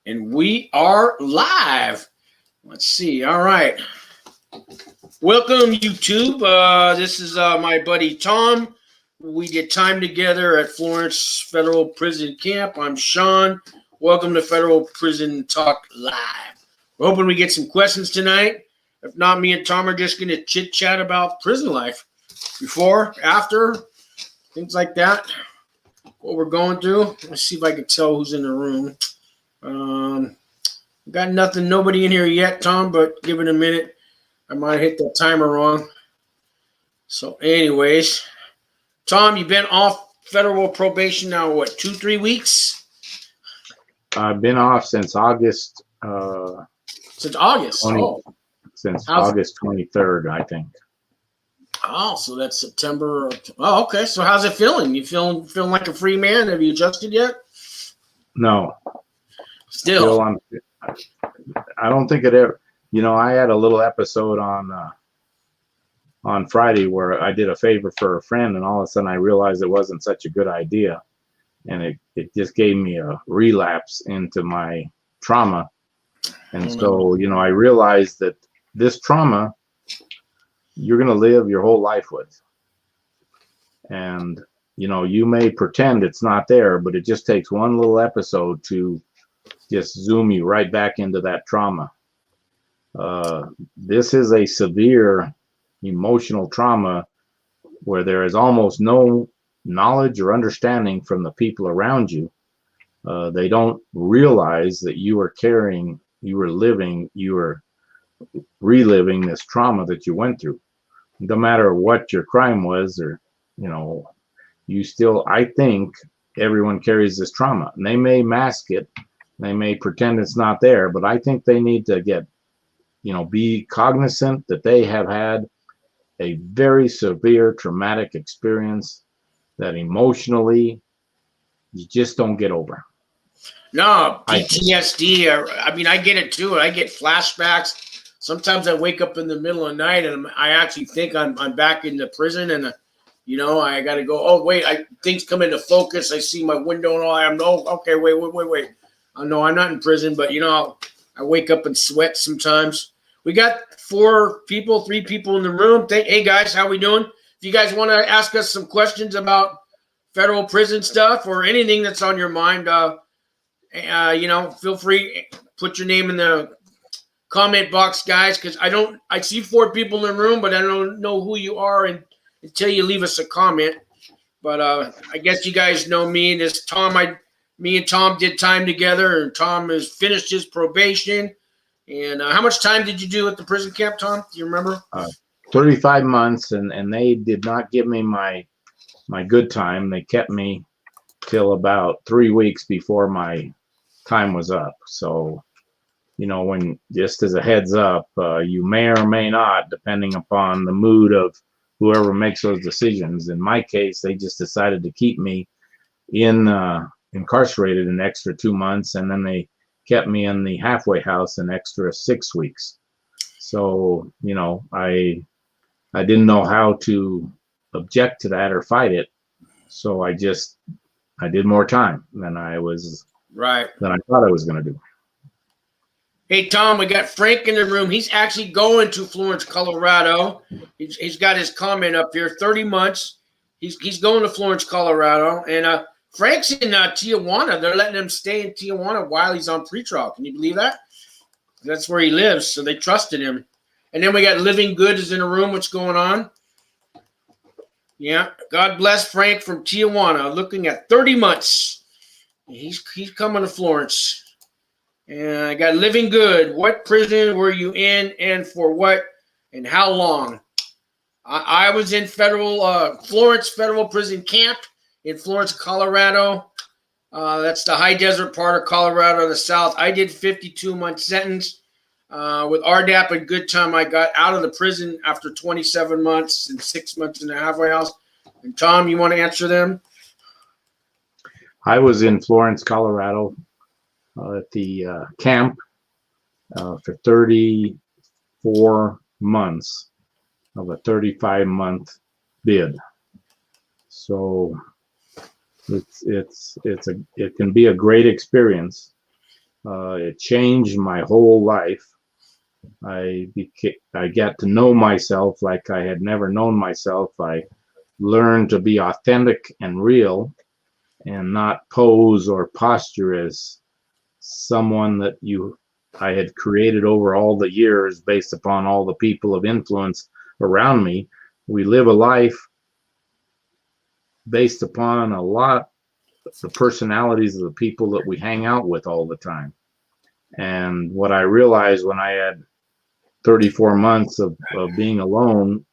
And we are live. Let's see. All right. Welcome, YouTube. This is my buddy Tom. We did time together at Florence Federal Prison Camp. I'm Sean. Welcome to Federal Prison Talk Live. We're hoping we get some questions tonight. If not, me and Tom are just going to chit-chat about prison life. Before, after, things like that. What we're going through. Let's see if I can tell who's in the room. Got nothing, nobody in here yet, Tom, but give it a minute. I might hit the timer wrong. So anyways, Tom, you've been off federal probation now, what, 2-3 weeks? I've been off since August. Since August? Since August 23rd, I think. Oh, so that's September. Oh, okay. So how's it feeling? You feeling like a free man? Have you adjusted yet? No. Still I don't think it ever. You know, I had a little episode on Friday where I did a favor for a friend, and all of a sudden I realized it wasn't such a good idea, and it just gave me a relapse into my trauma. And so, you know, I realized that this trauma you're going to live your whole life with. And, you know, you may pretend it's not there, but it just takes one little episode to just zoom you right back into that trauma. This is a severe emotional trauma where there is almost no knowledge or understanding from the people around you. They don't realize that you are carrying, you are living, you are reliving this trauma that you went through. No matter what your crime was, or, you know, you still, I think everyone carries this trauma, and they may mask it. They may pretend it's not there, but I think they need to get, you know, be cognizant that they have had a very severe traumatic experience that emotionally you just don't get over. No, PTSD. I mean, I get it too. I get flashbacks. Sometimes I wake up in the middle of the night and I actually think I'm back in the prison, and you know, I got to go. Oh wait, things come into focus. I see my window and all. I'm no. Okay, wait. No, I'm not in prison, but you know, I wake up and sweat sometimes. We got 3 people in the room. Hey guys, how we doing? If you guys want to ask us some questions about federal prison stuff or anything that's on your mind, you know, feel free. Put your name in the comment box, guys, because I see 4 people in the room, but I don't know who you are until you leave us a comment. But I guess you guys know me and this Tom. Me and Tom did time together, and Tom has finished his probation. And how much time did you do at the prison camp, Tom? Do you remember? 35 months, and they did not give me my good time. They kept me till about 3 weeks before my time was up. So, you know, when, just as a heads up, you may or may not, depending upon the mood of whoever makes those decisions. In my case, they just decided to keep me incarcerated an extra 2 months, and then they kept me in the halfway house an extra 6 weeks. So, you know, I didn't know how to object to that or fight it. So I did more time than I thought I was going to do. Hey, Tom, we got Frank in the room. He's actually going to Florence, Colorado. He's got his comment up here, 30 months. He's going to Florence, Colorado. And Frank's in Tijuana. They're letting him stay in Tijuana while he's on pretrial. Can you believe that? That's where he lives, so they trusted him. And then we got Living Good is in the room. What's going on? Yeah, God bless Frank from Tijuana, looking at 30 months. He's coming to Florence. And I got Living Good. What prison were you in, and for what, and how long? I was in Florence Federal Prison Camp in Florence, Colorado. That's the high desert part of Colorado, the south. I did 52-month sentence. With RDAP and good time, I got out of the prison after 27 months and 6 months in the halfway house. And Tom, you want to answer them? I was in Florence, Colorado, at the camp for 34 months of a 35-month bid. So it can be a great experience. It changed my whole life. I got to know myself like I had never known myself. I learned to be authentic and real, and not pose or posture as someone that I had created over all the years based upon all the people of influence around me. We live a life based upon a lot of the personalities of the people that we hang out with all the time. And what I realized when I had 34 months of being alone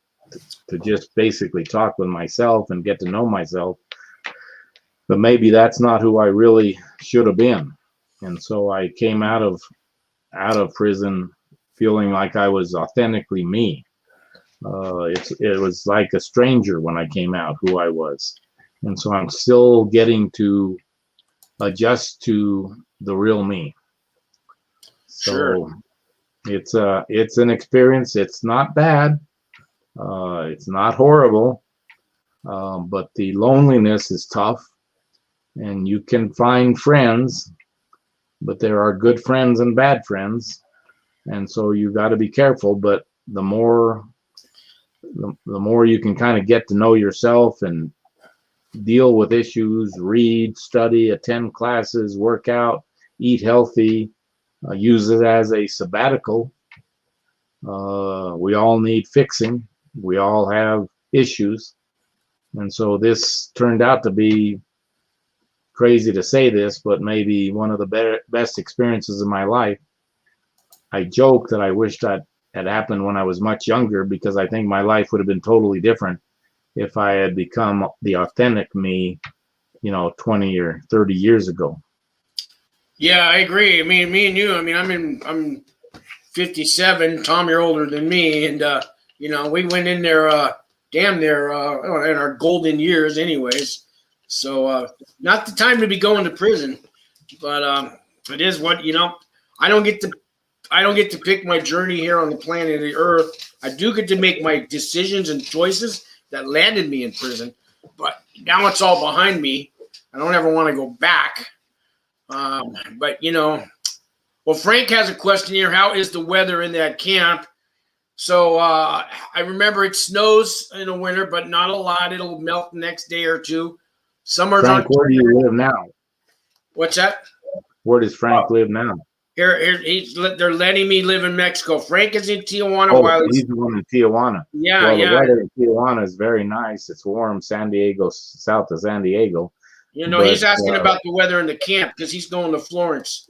to just basically talk with myself and get to know myself, but maybe that's not who I really should have been. And so I came out of prison feeling like I was authentically me. It was like a stranger when I came out who I was. And so I'm still getting to adjust to the real me. So Sure. it's an experience. It's not bad. It's not horrible. But the loneliness is tough, and you can find friends, but there are good friends and bad friends. And so you got to be careful. But the more you can kind of get to know yourself and deal with issues, read, study, attend classes, work out, eat healthy, use it as a sabbatical. We all need fixing. We all have issues. And so this turned out to be, crazy to say this, but maybe one of the best experiences of my life. I joke that I wish that had happened when I was much younger, because I think my life would have been totally different if I had become the authentic me, 20 or 30 years ago. Yeah, I agree. I mean, me and you. I mean, I'm 57. Tom, you're older than me, and we went in there, damn near in our golden years, anyways. So not the time to be going to prison, but it is what I don't get to pick my journey here on the planet of the Earth. I do get to make my decisions and choices that landed me in prison, but now it's all behind me. I don't ever want to go back. But well, Frank has a question here. How is the weather in that camp? So I remember it snows in the winter, but not a lot. It'll melt the next day or two. Summer's Frank, where do you live now? What's that? Where does Frank live now? Here, they're letting me live in Mexico. Frank is in Tijuana. Oh, he's the one in Tijuana. Yeah, well, yeah. The weather in Tijuana is very nice. It's warm. San Diego, south of San Diego. He's asking about the weather in the camp because he's going to Florence.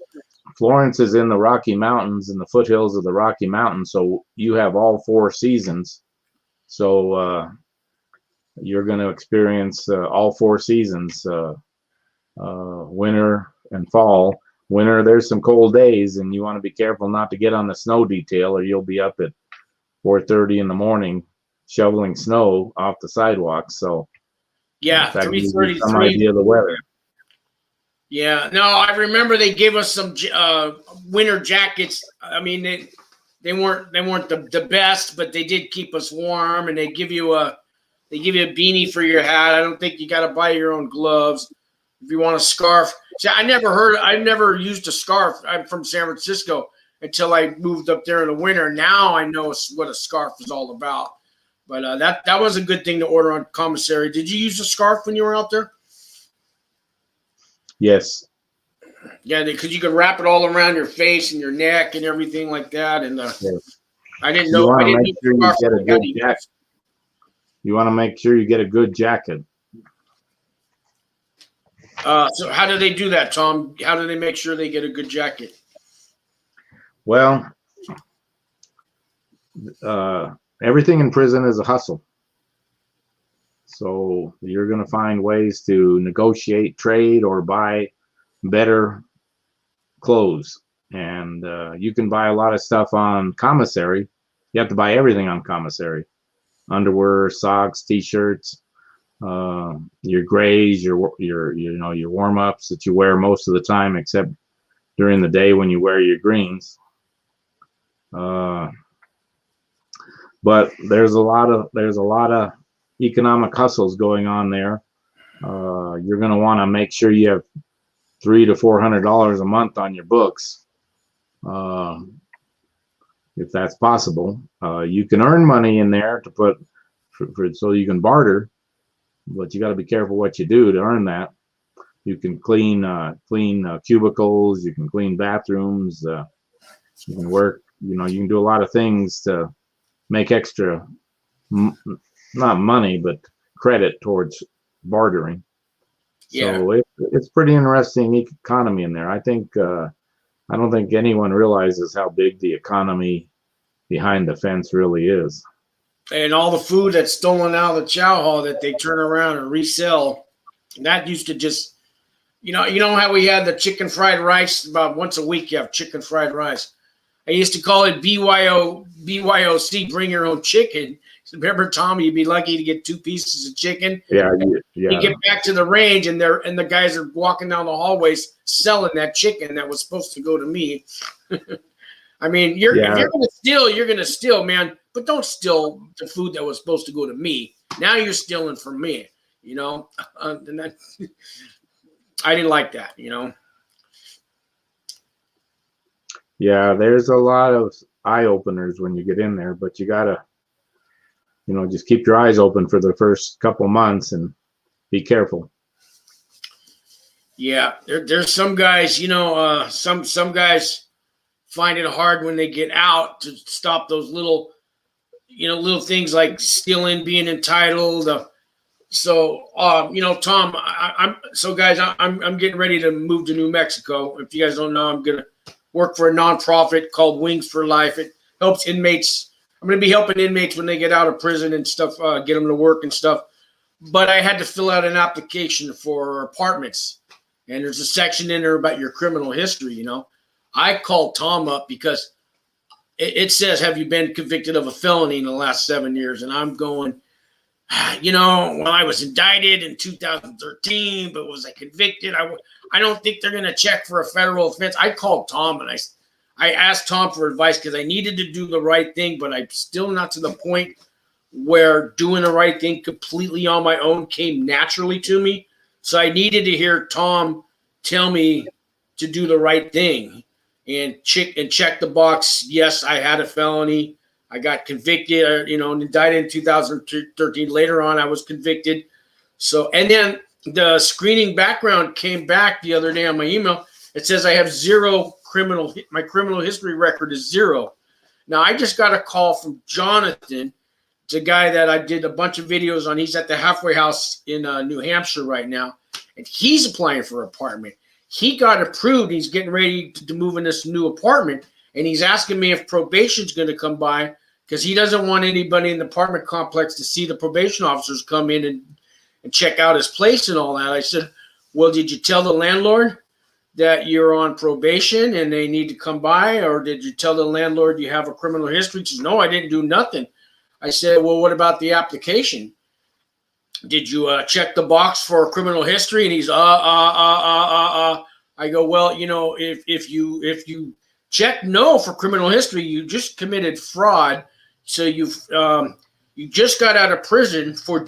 Florence is in the Rocky Mountains, in the foothills of the Rocky Mountains. So you have all 4 seasons. So you're going to experience all 4 seasons, winter and fall. Winter, there's some cold days, and you want to be careful not to get on the snow detail, or you'll be up at 4:30 in the morning shoveling snow off the sidewalks. So yeah, that gives you some idea of the weather. Yeah, no, I remember they gave us some winter jackets. I mean, they weren't the best, but they did keep us warm, and they give you a beanie for your hat. I don't think you got to buy your own gloves. If you want a scarf. See, I've never used a scarf. I'm from San Francisco until I moved up there in the winter. Now I know what a scarf is all about. But that was a good thing to order on commissary. Did you use a scarf when you were out there? Yes. Yeah, because you could wrap it all around your face and your neck and everything like that. And yes. I didn't know. You want to make sure you get a good jacket. You want to make sure you get a good jacket. So how do they do that, Tom? How do they make sure they get a good jacket? Well, everything in prison is a hustle. So you're going to find ways to negotiate, trade, or buy better clothes. And you can buy a lot of stuff on commissary. You have to buy everything on commissary: underwear, socks, t-shirts, your grays, your warm-ups that you wear most of the time, except during the day when you wear your greens. But there's a lot of economic hustles going on there. You're going to want to make sure you have $300 to $400 a month on your books, if that's possible. You can earn money in there to put so you can barter, but you got to be careful what you do to earn that. You can clean cubicles, you can clean bathrooms, you can work, you can do a lot of things to make extra, not money, but credit towards bartering. Yeah. So it's pretty interesting economy in there. I don't think anyone realizes how big the economy behind the fence really is. And all the food that's stolen out of the chow hall that they turn around and resell, that used to just, you know how we had the chicken fried rice about once a week. You have chicken fried rice. I used to call it BYOC, bring your own chicken. Remember, Tom, you'd be lucky to get 2 pieces of chicken. Yeah. You get back to the range, and the guys are walking down the hallways selling that chicken that was supposed to go to me. I mean, if you're gonna steal, you're gonna steal, man. But don't steal the food that was supposed to go to me. Now you're stealing from me. And I didn't like that. Yeah, there's a lot of eye openers when you get in there, but you gotta, just keep your eyes open for the first couple months and be careful. Yeah, there's some guys, some guys find it hard when they get out to stop those little things like stealing, being entitled. Tom, I'm getting ready to move to New Mexico. If you guys don't know, I'm gonna work for a nonprofit called Wings for Life. It helps inmates. I'm going to be helping inmates when they get out of prison and stuff, get them to work and stuff. But I had to fill out an application for apartments. And there's a section in there about your criminal history, I called Tom up because it says, have you been convicted of a felony in the last 7 years? And I'm going, well, I was indicted in 2013, but was I convicted? I don't think they're going to check for a federal offense. I called Tom and I asked Tom for advice because I needed to do the right thing, but I'm still not to the point where doing the right thing completely on my own came naturally to me. So I needed to hear Tom tell me to do the right thing and check the box. Yes, I had a felony. I got convicted, indicted in 2013. Later on, I was convicted. So, and then the screening background came back the other day on my email. It says I have my criminal history record is 0. Now, I just got a call from Jonathan. It's a guy that I did a bunch of videos on. He's at the halfway house in New Hampshire right now, and he's applying for an apartment. He got approved. He's getting ready to move in this new apartment, and he's asking me if probation's going to come by because he doesn't want anybody in the apartment complex to see the probation officers come in and check out his place and all that. I said, well, did you tell the landlord that you're on probation and they need to come by, or did you tell the landlord you have a criminal history? He says, no, I didn't do nothing. I said, well, what about the application? Did you check the box for a criminal history? And he's I go, well, if you check no for criminal history, you just committed fraud. So you just got out of prison for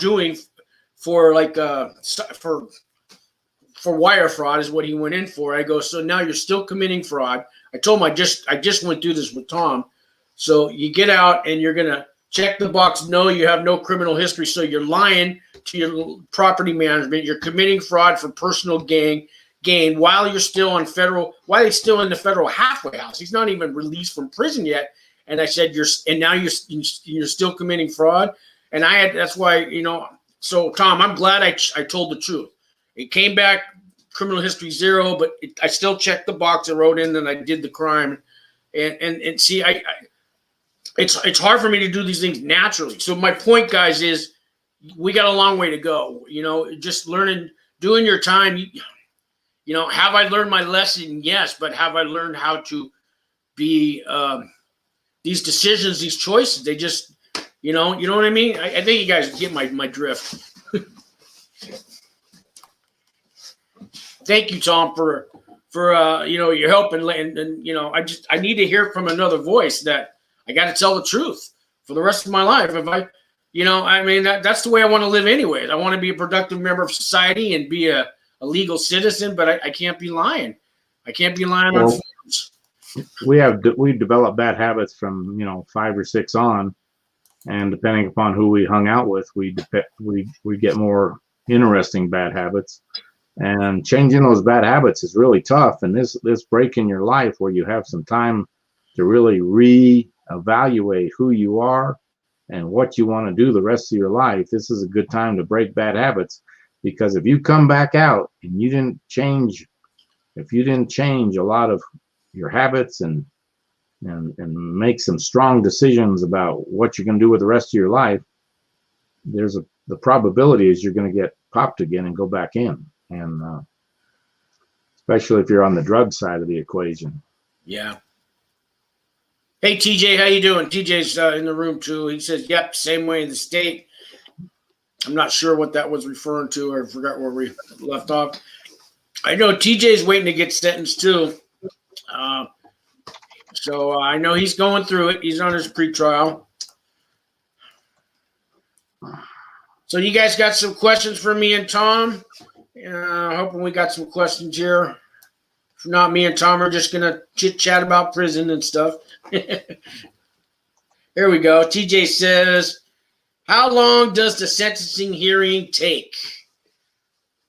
wire fraud is what he went in for. I go, so now you're still committing fraud. I told him I just went through this with Tom. So you get out and you're gonna check the box. No, you have no criminal history. So you're lying to your property management. You're committing fraud for personal gain while you're still in the federal halfway house. He's not even released from prison yet. And I said, you're still committing fraud. And that's why, so Tom, I'm glad I told the truth. It came back criminal history 0, but I still checked the box and wrote in that I did the crime. And see, it's hard for me to do these things naturally. So my point, guys, is we got a long way to go. Just learning, doing your time. Have I learned my lesson? Yes, but have I learned how to be these decisions, these choices? They just, you know what I mean? I think you guys get my drift. Thank you, Tom, for your help and I need to hear from another voice that I got to tell the truth for the rest of my life. If that's the way I want to live anyways. I want to be a productive member of society and be a a legal citizen, but I can't be lying. I can't be lying on Well, forms. we've developed bad habits from 5 or 6 on, and depending upon who we hung out with, we get more interesting bad habits. And changing those bad habits is really tough. And this break in your life where you have some time to really reevaluate who you are and what you want to do the rest of your life, this is a good time to break bad habits. Because if you come back out and if you didn't change a lot of your habits and make some strong decisions about what you're going to do with the rest of your life, the probability is you're going to get popped again and go back in. And especially if you're on the drug side of the equation. Yeah. Hey, TJ, how you doing? TJ's in the room too. He says, yep, same way in the state. I'm not sure what that was referring to, or I forgot where we left off. I know TJ's waiting to get sentenced too. So I know he's going through it. He's on his pretrial. So you guys got some questions for me and Tom? Hoping we got some questions here. If not, me and Tom are just going to chit-chat about prison and stuff. Here we go. TJ says, how long does the sentencing hearing take?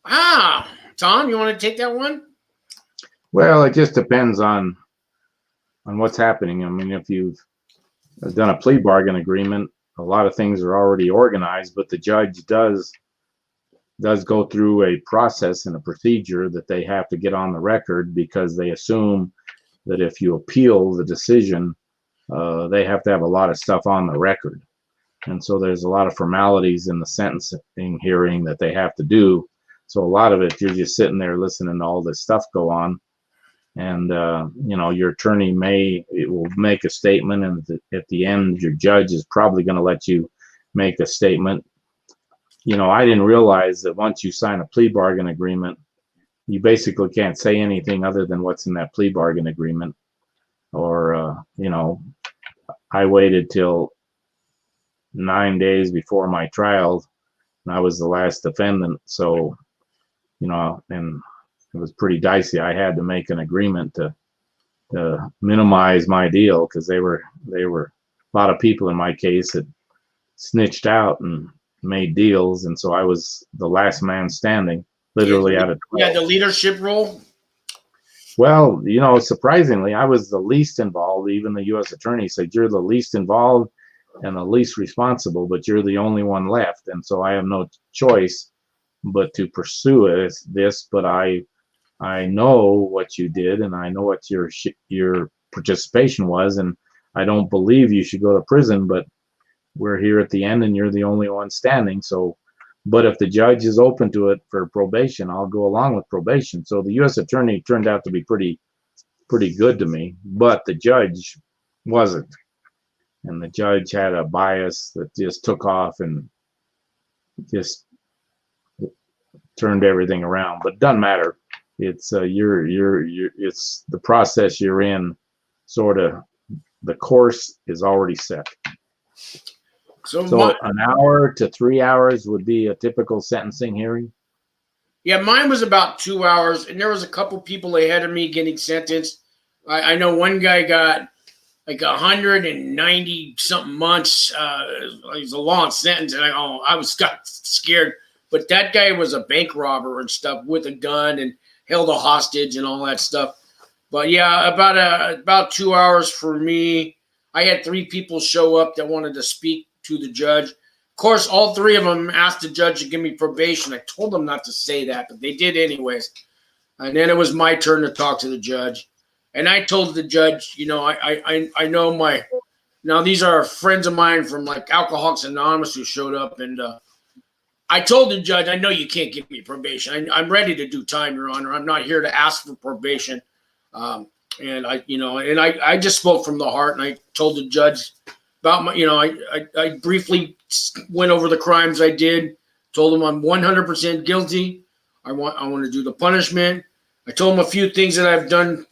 Tom, you want to take that one? Well, it just depends on what's happening. I mean, if you've done a plea bargain agreement, a lot of things are already organized, but the judge does go through a process and a procedure that they have to get on the record, because they assume that if you appeal the decision, they have to have a lot of stuff on the record. And so there's a lot of formalities in the sentencing hearing that they have to do. So a lot of it, you're just sitting there listening to all this stuff go on. And, your attorney will make a statement, and at the end, your judge is probably going to let you make a statement. I didn't realize that once you sign a plea bargain agreement, you basically can't say anything other than what's in that plea bargain agreement. Or, I waited till 9 days before my trial, and I was the last defendant. So, and it was pretty dicey. I had to make an agreement to minimize my deal, because they were a lot of people in my case that snitched out and made deals, and so I was the last man standing, literally out of 12. Yeah, the leadership role. Well, surprisingly, I was the least involved. Even the U.S. attorney said, you're the least involved and the least responsible, but you're the only one left, and so I have no choice but to pursue this. But I know what you did, and I know what your participation was, and I don't believe you should go to prison, but we're here at the end and you're the only one standing. So, but if the judge is open to it for probation, I'll go along with probation. So the U.S. attorney turned out to be pretty good to me, but the judge wasn't. And the judge had a bias that just took off and just turned everything around. But it doesn't matter. It's it's the process you're in. Sort of, the course is already set. So an hour to 3 hours would be a typical sentencing hearing? Yeah, mine was about 2 hours, and there was a couple people ahead of me getting sentenced. I know one guy got like 190-something months. It was a long sentence, and I got scared. But that guy was a bank robber and stuff with a gun and held a hostage and all that stuff. But yeah, about 2 hours for me. I had 3 people show up that wanted to speak to the judge. Of course, all 3 of them asked the judge to give me probation. I told them not to say that, but they did anyways. And then it was my turn to talk to the judge. And I told the judge, I know now these are friends of mine from like Alcoholics Anonymous who showed up. And I told the judge, I know you can't give me probation. I'm ready to do time, Your Honor. I'm not here to ask for probation. And I just spoke from the heart, and I told the judge about my, I briefly went over the crimes I did, told him I'm 100% guilty. I want to do the punishment. I told him a few things that I've done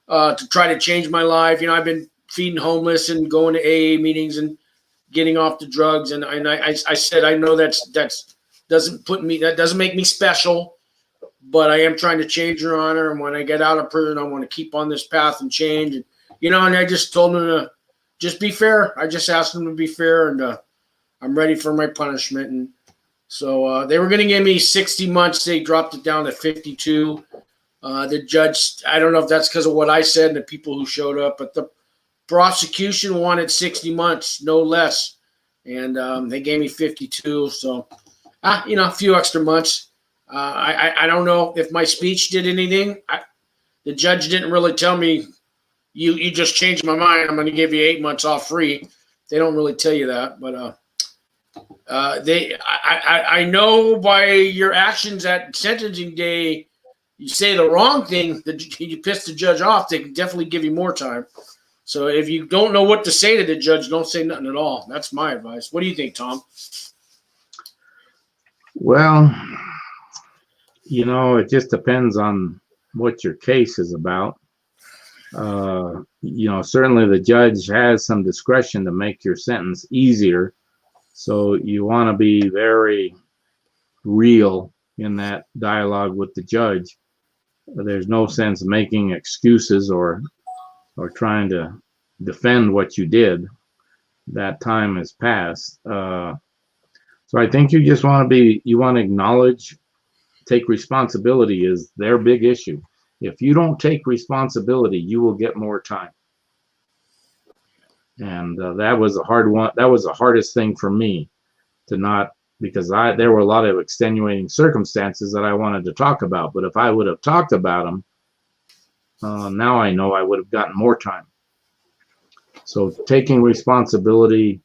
to try to change my life. I've been feeding homeless and going to AA meetings and getting off the drugs. And I said, I know that doesn't make me special. but I am trying to change, Your Honor. And when I get out of prison, I want to keep on this path and change. And, and I just told him to just be fair. I just asked him to be fair, and I'm ready for my punishment. And so they were going to give me 60 months. They dropped it down to 52. The judge, I don't know if that's because of what I said and the people who showed up, but the prosecution wanted 60 months, no less. And they gave me 52. So, a few extra months. I don't know if my speech did anything. The judge didn't really tell me, you just changed my mind, I'm going to give you 8 months off free. They don't really tell you that, but I know by your actions at sentencing day, you say the wrong thing, you piss the judge off, they can definitely give you more time. So if you don't know what to say to the judge, don't say nothing at all. That's my advice. What do you think, Tom? Well, it just depends on what your case is about. Certainly the judge has some discretion to make your sentence easier. So you want to be very real in that dialogue with the judge. There's no sense making excuses or trying to defend what you did. That time has passed. So I think you just want to acknowledge, take responsibility is their big issue. If you don't take responsibility, you will get more time. And that was a hard one. That was the hardest thing for me to not, because there were a lot of extenuating circumstances that I wanted to talk about. But if I would have talked about them, now I know I would have gotten more time. So taking responsibility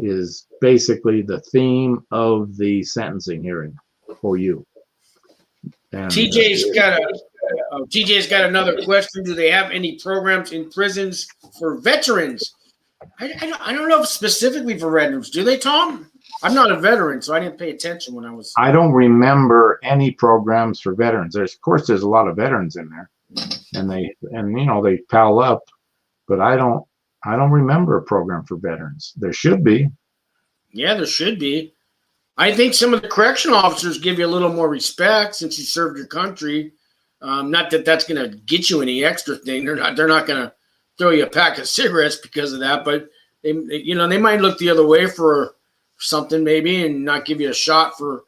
is basically the theme of the sentencing hearing for you. And, TJ's got another question. Do they have any programs in prisons for veterans? I don't know if specifically for veterans. Do they, Tom? I'm not a veteran, so I didn't pay attention when I was. I don't remember any programs for veterans. Of course, there's a lot of veterans in there, and they pal up, but I don't remember a program for veterans. There should be. Yeah, there should be. I think some of the correctional officers give you a little more respect since you served your country. Not that that's going to get you any extra thing. They're not going to throw you a pack of cigarettes because of that, but they might look the other way for something maybe and not give you a shot for,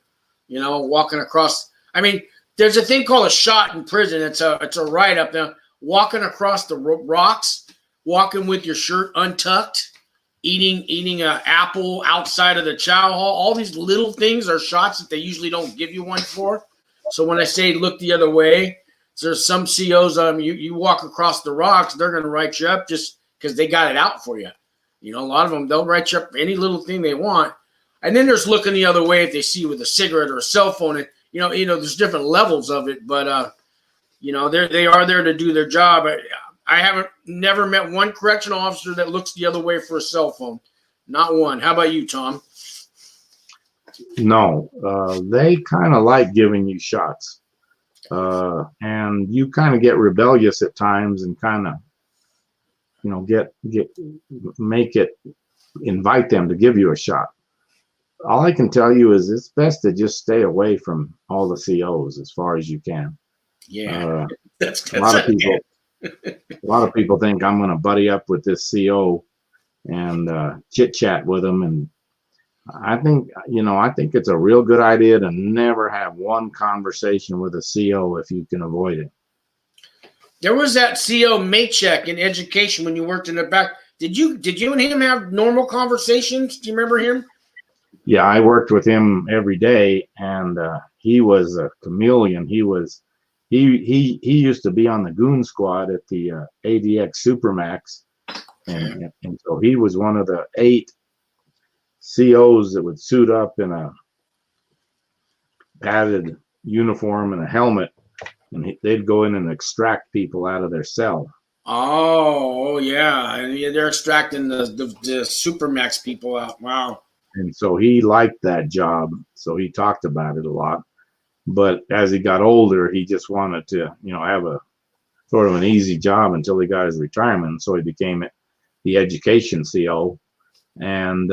walking across. I mean, there's a thing called a shot in prison. It's a write-up now. Walking across the rocks, walking with your shirt untucked, eating an apple outside of the chow hall. All these little things are shots that they usually don't give you one for. So when I say look the other way, there's some COs, you walk across the rocks, they're going to write you up just because they got it out for you. A lot of them, they'll write you up any little thing they want. And then there's looking the other way if they see you with a cigarette or a cell phone. And, there's different levels of it. But, they are there to do their job. I haven't never met one correctional officer that looks the other way for a cell phone. Not one. How about you, Tom? No. They kind of like giving you shots. And you kind of get rebellious at times and kind of, invite them to give you a shot. All I can tell you is it's best to just stay away from all the COs as far as you can. Yeah. A lot of people think I'm going to buddy up with this CO and chit chat with them. And I think it's a real good idea to never have one conversation with a CO if you can avoid it. There was that CO Maycheck in education when you worked in the back. Did you and him have normal conversations? Do you remember him? Yeah, I worked with him every day, and he was a chameleon. He used to be on the goon squad at the ADX Supermax, and so he was one of the 8 COs that would suit up in a padded uniform and a helmet, and they'd go in and extract people out of their cell. Oh yeah, and they're extracting the Supermax people out. Wow. And so he liked that job, so he talked about it a lot. But as he got older, he just wanted to, have a sort of an easy job until he got his retirement. So he became the education CO, and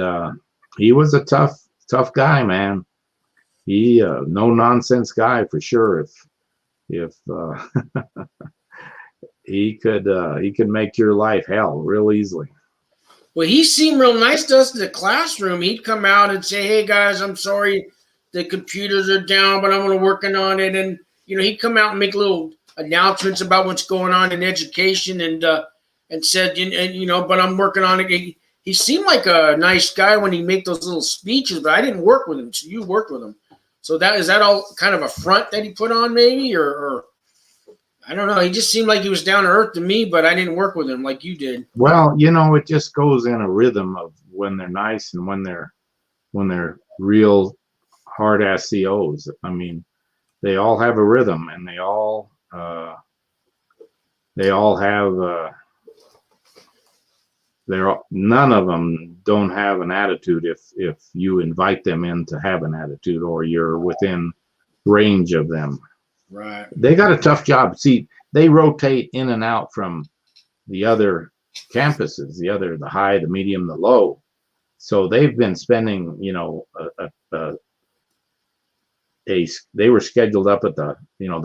he was a tough guy, man. He no nonsense guy for sure. if he could make your life hell real easily. Well, he seemed real nice to us in the classroom. He'd come out and say, "Hey guys, I'm sorry the computers are down, but I'm working on it." And he'd come out and make little announcements about what's going on in education, and said, but I'm working on it. He seemed like a nice guy when he made those little speeches, but I didn't work with him. So you worked with him. So is that all kind of a front that he put on, maybe, or I don't know. He just seemed like he was down to earth to me, but I didn't work with him like you did. Well, it just goes in a rhythm of when they're nice and when they're real hard-ass COs. I mean, they all have a rhythm, and they all have none of them don't have an attitude if you invite them in to have an attitude or you're within range of them. Right. They got a tough job. See, they rotate in and out from the other campuses, the high, the medium, the low. So they've been spending, they were scheduled up at the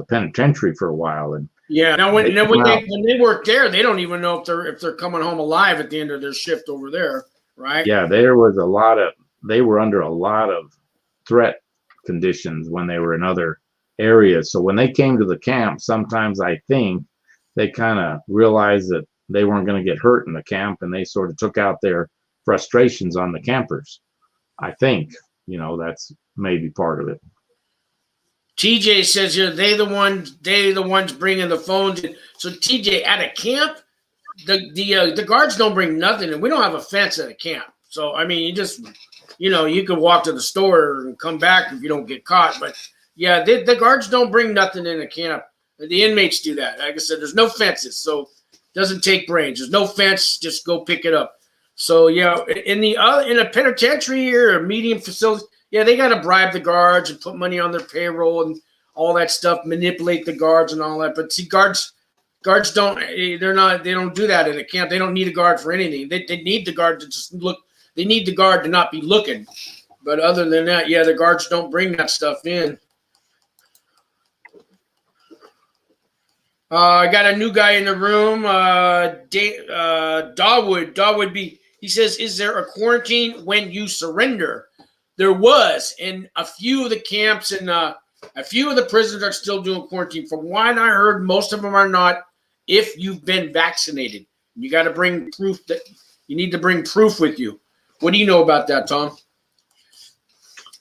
penitentiary for a while, and yeah. Now when they work there, they don't even know if they're coming home alive at the end of their shift over there, right? Yeah, they were under a lot of threat conditions when they were in other areas. So when they came to the camp, sometimes I think they kind of realized that they weren't going to get hurt in the camp, and they sort of took out their frustrations on the campers. I think, that's maybe part of it. TJ says here they the ones bringing the phones in. So TJ, at a camp, the guards don't bring nothing, and we don't have a fence at a camp. So I mean, you just you could walk to the store and come back if you don't get caught. But yeah, the guards don't bring nothing in a camp. The inmates do that. Like I said, there's no fences, so it doesn't take brains. There's no fence. Just go pick it up. So yeah, in a penitentiary or a medium facility, yeah, they got to bribe the guards and put money on their payroll and all that stuff, manipulate the guards and all that. But see, guards don't they don't do that at a camp. They don't need a guard for anything. They need the guard to just look. They need the guard to not be looking. But other than that, yeah, the guards don't bring that stuff in. I got a new guy in the room. Dawood B. He says, "Is there a quarantine when you surrender?" There was, and a few of the camps and a few of the prisons are still doing quarantine. From what I heard, most of them are not. If you've been vaccinated, you got to bring proof that you need to bring proof with you. What do you know about that, Tom?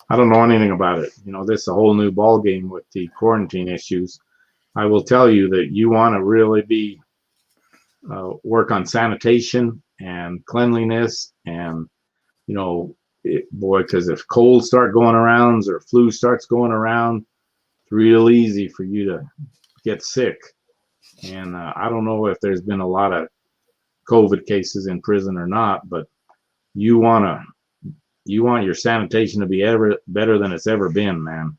I don't know anything about it. This is a whole new ball game with the quarantine issues. I will tell you that you want to really work on sanitation and cleanliness, and because if colds start going around or flu starts going around, it's real easy for you to get sick. And I don't know if there's been a lot of COVID cases in prison or not, but you want your sanitation to be ever better than it's ever been, man,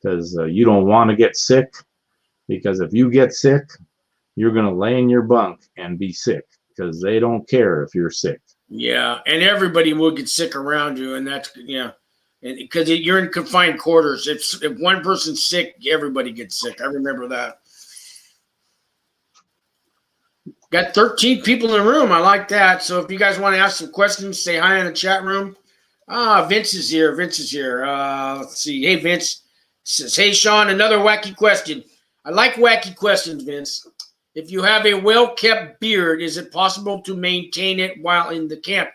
because you don't want to get sick. Because if you get sick, you're going to lay in your bunk and be sick, because they don't care if you're sick. Yeah, and everybody will get sick around you, and that's and because you're in confined quarters. If one person's sick, everybody gets sick. I remember that. Got 13 people in the room. I like that. So if you guys want to ask some questions, say hi in the chat room. Vince is here. Let's see. Hey, Vince says, "Hey, Sean, another wacky question." I like wacky questions, Vince. If you have a well-kept beard, is it possible to maintain it while in the camp?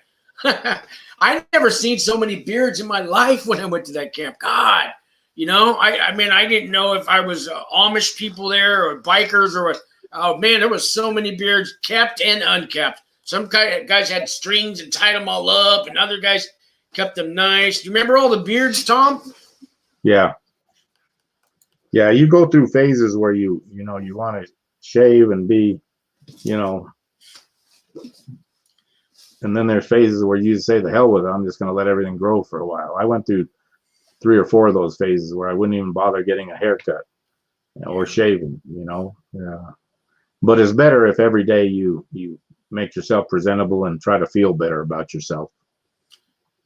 I've never seen so many beards in my life when I went to that camp. God, I mean, I didn't know if I was Amish people there or bikers or what. Oh, man, there was so many beards, capped and uncapped. Some guys had strings and tied them all up, and other guys kept them nice. Do you remember all the beards, Tom? Yeah. Yeah, you go through phases where you want to shave and be, and then there's phases where you say, the hell with it, I'm just going to let everything grow for a while. I went through 3 or 4 of those phases where I wouldn't even bother getting a haircut or shaving, Yeah. But it's better if every day you make yourself presentable and try to feel better about yourself.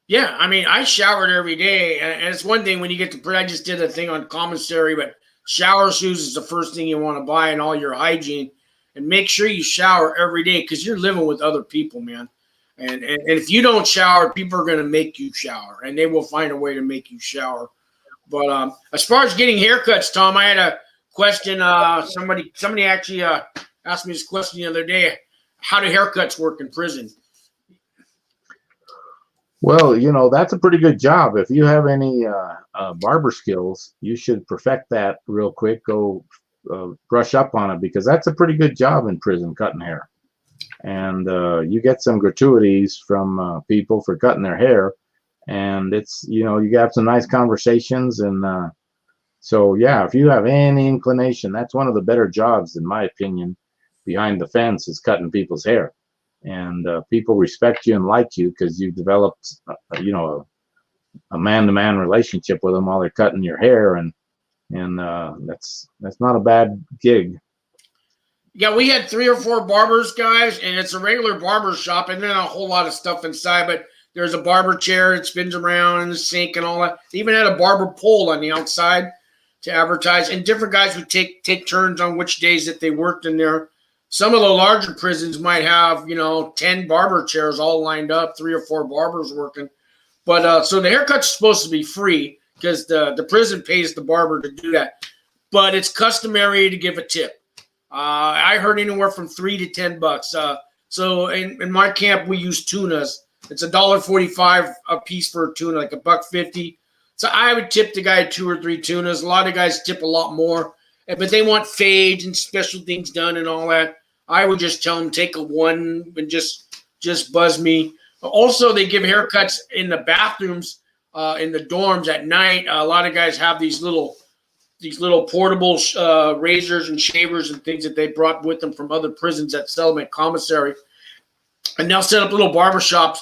Yeah, I mean, I showered every day, and it's one thing when you get to, I just did a thing on commissary, but shower shoes is the first thing you want to buy, and all your hygiene. And make sure you shower every day because you're living with other people, man. And if you don't shower, people are going to make you shower, and they will find a way to make you shower. But as far as getting haircuts, Tom, I had a question. Somebody actually asked me this question the other day. How do haircuts work in prison? Well, you know, that's a pretty good job. If you have any barber skills, you should perfect that real quick. Go brush up on it, because that's a pretty good job in prison, cutting hair. And you get some gratuities from people for cutting their hair. And it's, you know, you have some nice conversations. And so, yeah, if you have any inclination, that's one of the better jobs, in my opinion, behind the fence, is cutting people's hair. And people respect you and like you because you've developed, you know, a man-to-man relationship with them while they're cutting your hair, and that's not a bad gig. Yeah, we had 3 or 4 barbers, guys, and it's a regular barber shop, and then a whole lot of stuff inside. But there's a barber chair, it spins around, and the sink and all that. They even had a barber pole on the outside to advertise, and different guys would take turns on which days that they worked in there. Some of the larger prisons might have, you know, 10 barber chairs all lined up, 3 or 4 barbers working. But so the haircut's supposed to be free because the prison pays the barber to do that. But it's customary to give a tip. I heard anywhere from $3 to $10. So in my camp, we use tunas. It's $1.45 a piece for a tuna, like $1.50. So I would tip the guy 2 or 3 tunas. A lot of guys tip a lot more, but they want fades and special things done and all that. I would just tell them take a 1 and just buzz me. Also, they give haircuts in the bathrooms in the dorms at night. A lot of guys have these little portable razors and shavers and things that they brought with them from other prisons that sell them at commissary. And they'll set up little barbershops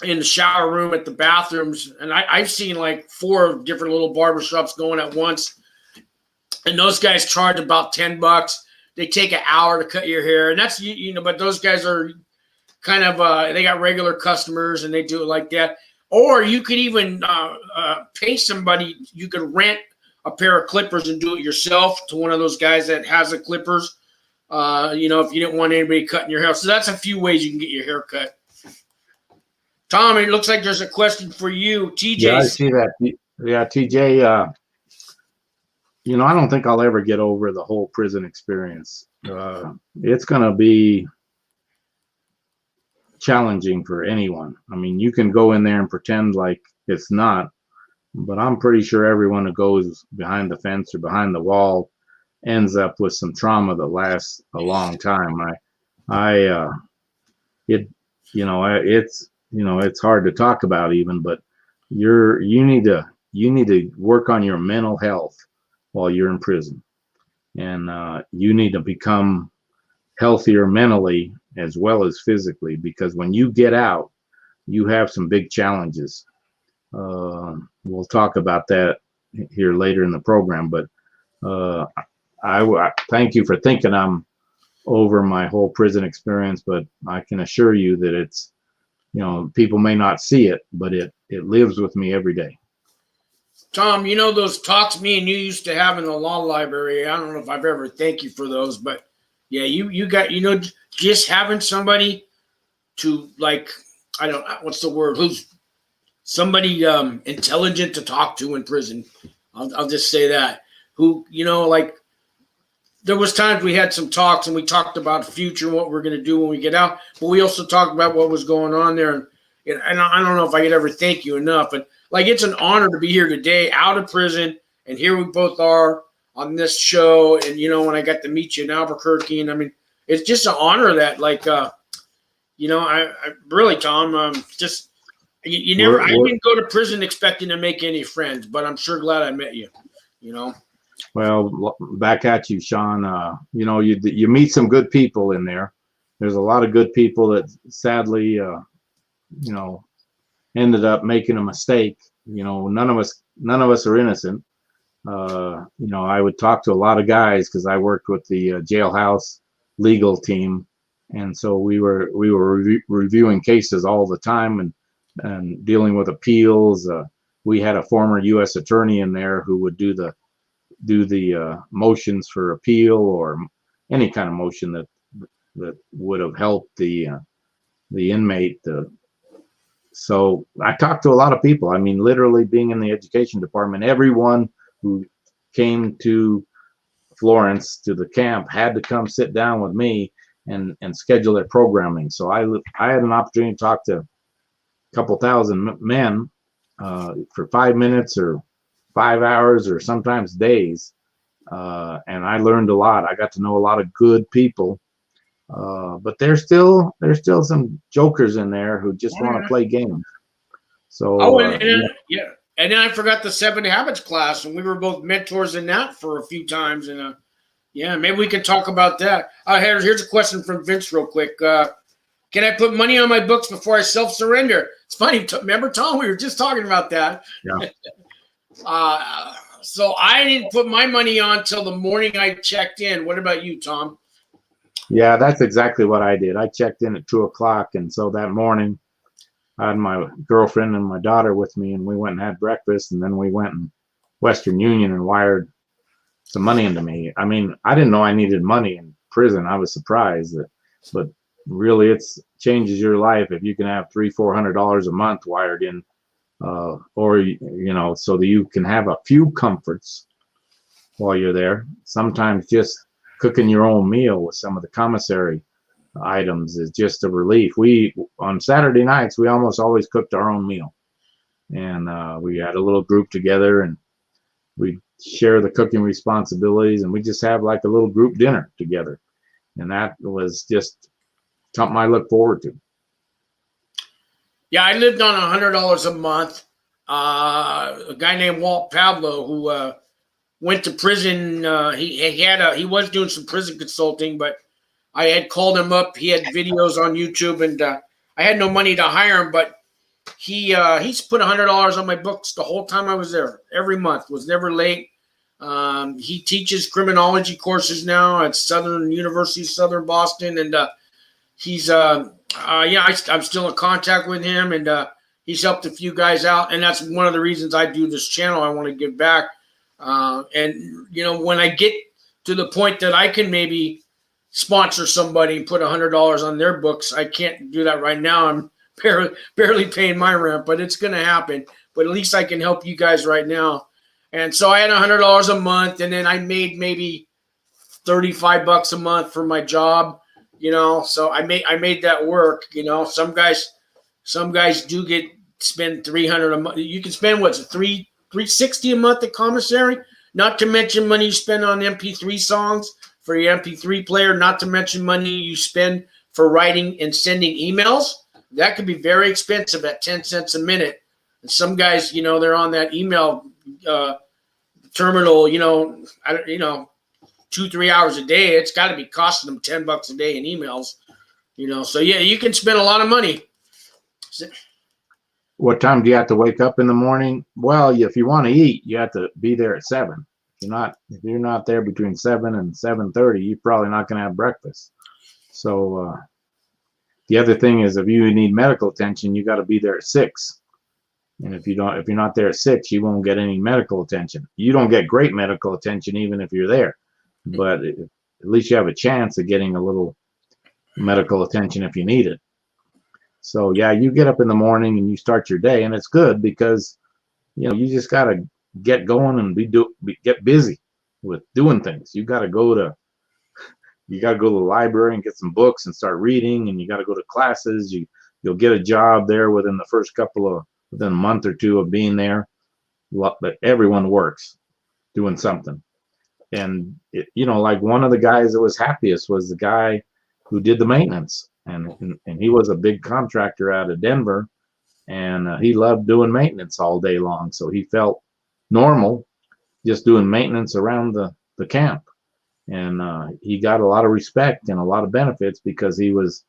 in the shower room, at the bathrooms. And I've seen like 4 different little barbershops going at once. And those guys charge about $10. They take an hour to cut your hair. And that's, you know, but those guys are kind of, they got regular customers and they do it like that. Or you could even pay somebody. You could rent a pair of clippers and do it yourself to one of those guys that has the clippers. You know, if you didn't want anybody cutting your hair. So that's a few ways you can get your hair cut. Tom, it looks like there's a question for you. TJ. Yeah, I see that. Yeah, TJ, you know, I don't think I'll ever get over the whole prison experience. It's going to be challenging for anyone. I mean, you can go in there and pretend like it's not, but I'm pretty sure everyone who goes behind the fence or behind the wall ends up with some trauma that lasts a long time. It's hard to talk about even, but you need to work on your mental health while you're in prison, and you need to become healthier mentally as well as physically, because when you get out, you have some big challenges. We'll talk about that here later in the program, but I thank you for thinking I'm over my whole prison experience, but I can assure you that it's, you know, people may not see it, but it lives with me every day. Tom, you know those talks me and you used to have in the law library. I don't know if I've ever thanked you for those, but yeah, you got, you know, just having somebody to, like, I don't know, what's the word, who's somebody intelligent to talk to in prison. I'll just say that. Who, you know, like, there was times we had some talks and we talked about the future and what we're going to do when we get out, but we also talked about what was going on there. And I don't know if I could ever thank you enough, but like, it's an honor to be here today, out of prison, and here we both are on this show. And, you know, when I got to meet you in Albuquerque, and I mean, it's just an honor that, like, you know, I really, Tom, just, you never, I didn't go to prison expecting to make any friends, but I'm sure glad I met you, you know. Well, back at you, Sean. You know, you meet some good people in there. There's a lot of good people that sadly, you know, ended up making a mistake. You know, none of us are innocent. You know, I would talk to a lot of guys because I worked with the jailhouse legal team, and so we were reviewing cases all the time and dealing with appeals. We had a former U.S. attorney in there who would do the do the motions for appeal or any kind of motion that would have helped the inmate. So I talked to a lot of people. I mean, literally being in the education department, everyone who came to Florence to the camp had to come sit down with me and schedule their programming. So I had an opportunity to talk to a couple thousand men for 5 minutes or 5 hours or sometimes days. And I learned a lot. I got to know a lot of good people. But there's still some jokers in there who just want to play games. So yeah, and then I forgot the 7 Habits class, and we were both mentors in that for a few times. And yeah, maybe we can talk about that. Here's a question from Vince, real quick. Can I put money on my books before I self-surrender? It's funny. Remember, Tom, we were just talking about that. Yeah. So I didn't put my money on till the morning I checked in. What about you, Tom? Yeah, that's exactly what I did. I checked in at 2 o'clock, and so that morning I had my girlfriend and my daughter with me, and we went and had breakfast, and then we went in Western Union and wired some money into me. I mean, I didn't know I needed money in prison. I was surprised, but really, it's changes your life if you can have $300-400 a month wired in, or so that you can have a few comforts while you're there. Sometimes just cooking your own meal with some of the commissary items is just a relief. On Saturday nights, we almost always cooked our own meal, and we had a little group together, and we share the cooking responsibilities, and we just have like a little group dinner together, and that was just something I look forward to. Yeah, I lived on $100 a month. A guy named Walt Pavlo, who went to prison. He was doing some prison consulting, but I had called him up. He had videos on YouTube, and I had no money to hire him, but he's put $100 on my books the whole time I was there. Every month, was never late. He teaches criminology courses now at Southern University, Southern Boston, and he's I'm still in contact with him, and he's helped a few guys out, and that's one of the reasons I do this channel. I want to give back. And when I get to the point that I can maybe sponsor somebody and put $100 on their books, I can't do that right now. I'm barely paying my rent, but it's going to happen. But at least I can help you guys right now. And so I had $100 a month, and then I made maybe $35 a month for my job. So I made that work. Some guys do spend $300 a month. You can spend $360 a month at commissary, not to mention money you spend on MP3 songs for your MP3 player, not to mention money you spend for writing and sending emails. That could be very expensive at 10 cents a minute. And some guys, they're on that email terminal, 2-3 hours a day. It's got to be costing them $10 a day in emails, So yeah, you can spend a lot of money. What time do you have to wake up in the morning? Well, if you want to eat, you have to be there at 7. If you're not there between 7 and 7:30, you're probably not going to have breakfast. So the other thing is, if you need medical attention, you got to be there at 6. And if you're not there at 6, you won't get any medical attention. You don't get great medical attention even if you're there, but at least you have a chance of getting a little medical attention if you need it. So yeah, you get up in the morning and you start your day, and it's good because you just got to get going and get busy with doing things. You got to go to the library and get some books and start reading, and you got to go to classes. You'll get a job there within a month or two of being there. But everyone works doing something, and like one of the guys that was happiest was the guy who did the maintenance, and he was a big contractor out of Denver, and he loved doing maintenance all day long. So he felt normal just doing maintenance around the camp, and he got a lot of respect and a lot of benefits because he was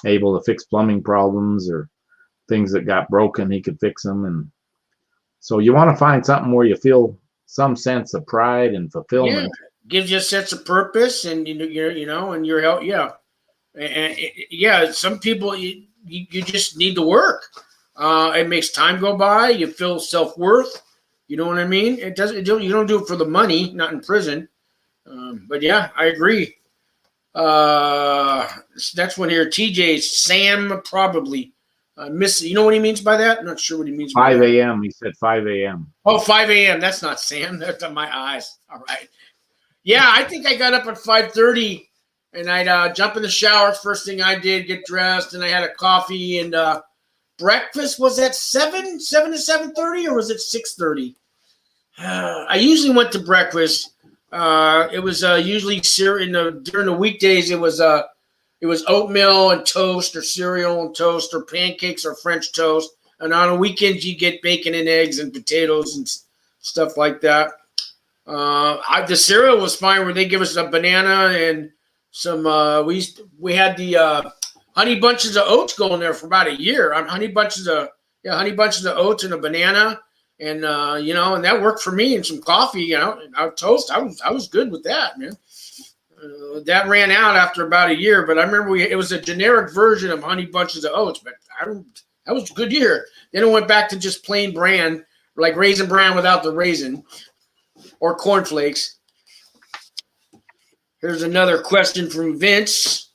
able to fix plumbing problems or things that got broken. He could fix them. And so you want to find something where you feel some sense of pride and fulfillment. Yeah, gives you a sense of purpose, and and your health. Yeah, and some people you just need to work. It makes time go by. You feel self-worth. You know what I mean? It doesn't. You don't do it for the money, not in prison. But yeah, I agree. Next one here, TJ Sam probably. Miss, you know what he means by that? I'm not sure what he means by 5 that. a.m. He said 5 a.m. Oh, 5 a.m. That's not Sam. That's on my eyes. All right. Yeah, I think I got up at 5:30 and I'd jump in the shower. First thing I did, get dressed, and I had a coffee and breakfast was at 7 to 7:30, or was it 6:30? I usually went to breakfast. It was usually during the weekdays. It was oatmeal and toast, or cereal and toast, or pancakes or French toast. And on the weekends, you get bacon and eggs and potatoes and stuff like that. The cereal was fine, where they give us a banana and some. We had the honey bunches of oats going there for about a year. Honey bunches of oats and a banana, and and that worked for me, and some coffee, and toast. I was good with that, man. That ran out after about a year, but I remember it was a generic version of honey bunches of oats, but that was a good year. Then it went back to just plain bran, like Raisin Bran without the raisin, or cornflakes. Here's another question from Vince.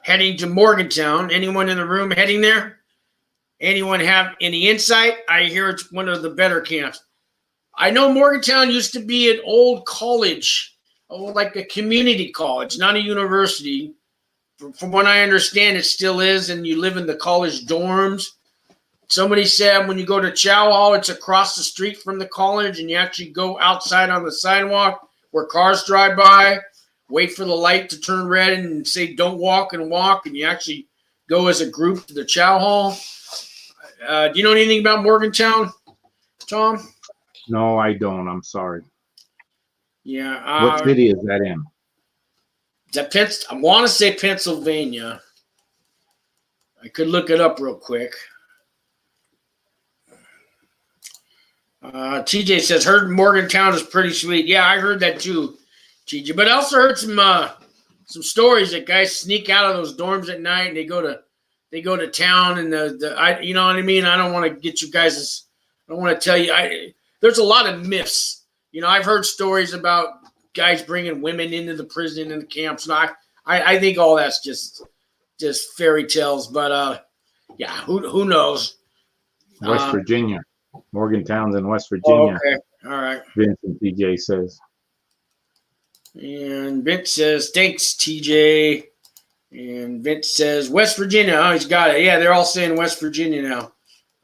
Heading to Morgantown. Anyone in the room heading there? Anyone have any insight? I hear it's one of the better camps. I know Morgantown used to be an old college, like a community college, not a university. From what I understand, it still is, and you live in the college dorms. Somebody said when you go to Chow Hall, it's across the street from the college, and you actually go outside on the sidewalk where cars drive by, wait for the light to turn red and say don't walk, and you actually go as a group to the Chow Hall. Do you know anything about Morgantown, Tom? No, I don't. I'm sorry. Yeah. What city is that in? I want to say Pennsylvania. I could look it up real quick. TJ says, heard Morgantown is pretty sweet. Yeah, I heard that too, TJ. But I also heard some stories that guys sneak out of those dorms at night and they go to town, and you know what I mean? I don't want to get you guys. I don't want to tell you. There's a lot of myths. I've heard stories about guys bringing women into the prison and the camps. And I think all that's just fairy tales. But yeah, who knows? West Virginia. Morgantown's in West Virginia. Okay. All right. Vincent TJ says. And Vince says, thanks, TJ. And Vince says, West Virginia. Oh, he's got it. Yeah, they're all saying West Virginia now.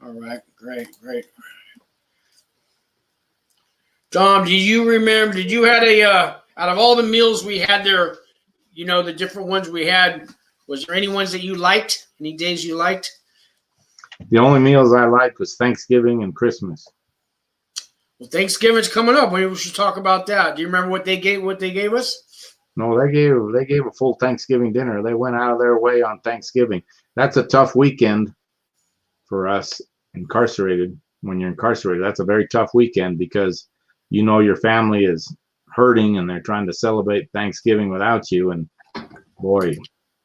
All right. Great. Tom, do you remember, did you had out of all the meals we had there, the different ones we had, was there any ones that you liked? Any days you liked? The only meals I liked was Thanksgiving and Christmas. Well, Thanksgiving's coming up. Maybe we should talk about that. Do you remember what they gave us? No, they gave a full Thanksgiving dinner. They went out of their way on Thanksgiving. That's a tough weekend for us incarcerated. When you're incarcerated, that's a very tough weekend, because your family is hurting and they're trying to celebrate Thanksgiving without you. And boy,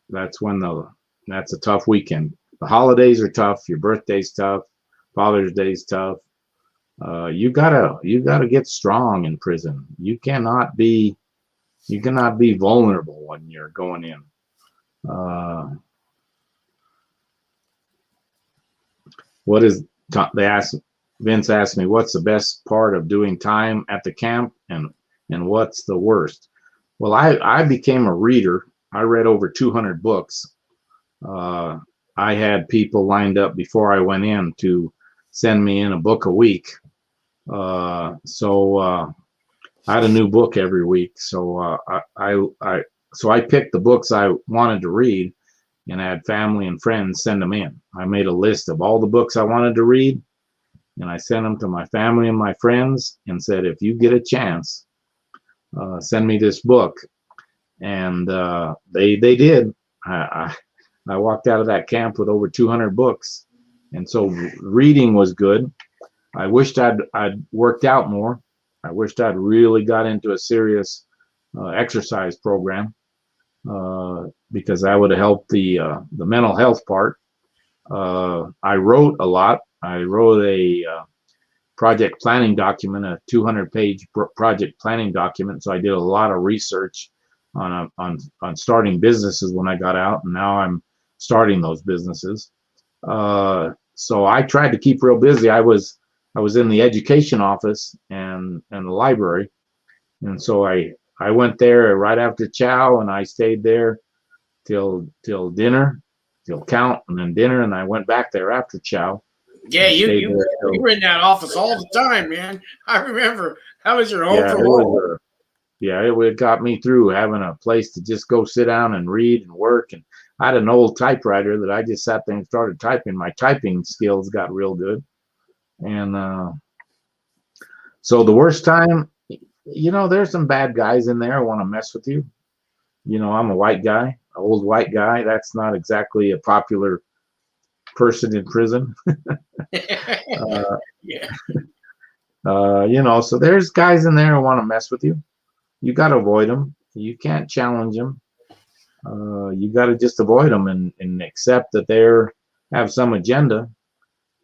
that's a tough weekend. The holidays are tough. Your birthday's tough. Father's Day's tough. You gotta get strong in prison. You cannot be vulnerable when you're going in. Vince asked me, what's the best part of doing time at the camp, and what's the worst? Well, I became a reader. I read over 200 books. I had people lined up before I went in to send me in a book a week. So I had a new book every week. So I picked the books I wanted to read, and I had family and friends send them in. I made a list of all the books I wanted to read, and I sent them to my family and my friends and said, if you get a chance, send me this book. And they did. I walked out of that camp with over 200 books. And so reading was good. I wished I'd worked out more. I wished I'd really got into a serious exercise program, because that would have helped the mental health part. I wrote a lot. I wrote a project planning document, a 200-page project planning document. So I did a lot of research on starting businesses when I got out, and now I'm starting those businesses. So I tried to keep real busy. I was in the education office and the library, and so I went there right after chow, and I stayed there till dinner, till count, and then dinner, and I went back there after chow. Yeah, you were in that office all the time, man. I remember that was your home from home. It got me through having a place to just go sit down and read and work. And I had an old typewriter that I just sat there and started typing. My typing skills got real good. And so the worst time, there's some bad guys in there who want to mess with you. I'm a white guy, an old white guy. That's not exactly a popular person in prison. So there's guys in there who want to mess with you. You got to avoid them. You can't challenge them. You got to just avoid them and accept that have some agenda.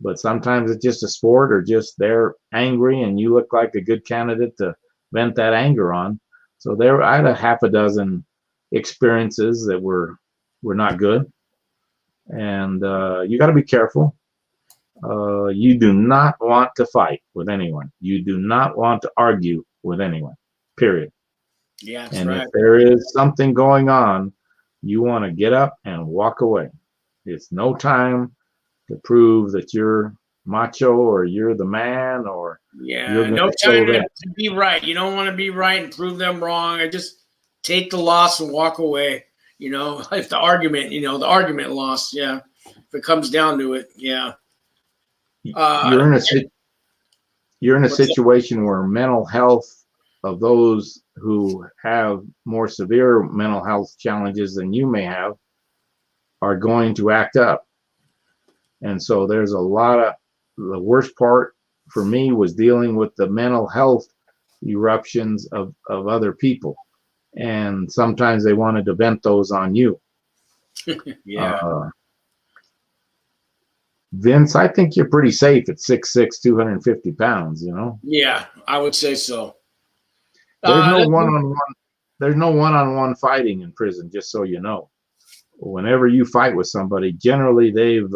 But sometimes it's just a sport, or just they're angry and you look like a good candidate to vent that anger on. So I had a half a dozen experiences that were not good. And you got to be careful. You do not want to fight with anyone. You do not want to argue with anyone, period. Yeah, that's and right. If there is something going on, you want to get up and walk away. It's no time to prove that you're macho or you're the man, or you're no time to be right. You don't want to be right and prove them wrong. I just take the loss and walk away. If the argument lost, yeah. If it comes down to it, yeah. You're in a situation where mental health of those who have more severe mental health challenges than you may have are going to act up. And so there's a lot of, the worst part for me was dealing with the mental health eruptions of other people. And sometimes they wanted to vent those on you. Yeah. Vince, I think you're pretty safe at 6'6", 250 pounds, Yeah, I would say so. There's no one-on-one fighting in prison, just so you know. Whenever you fight with somebody, generally they've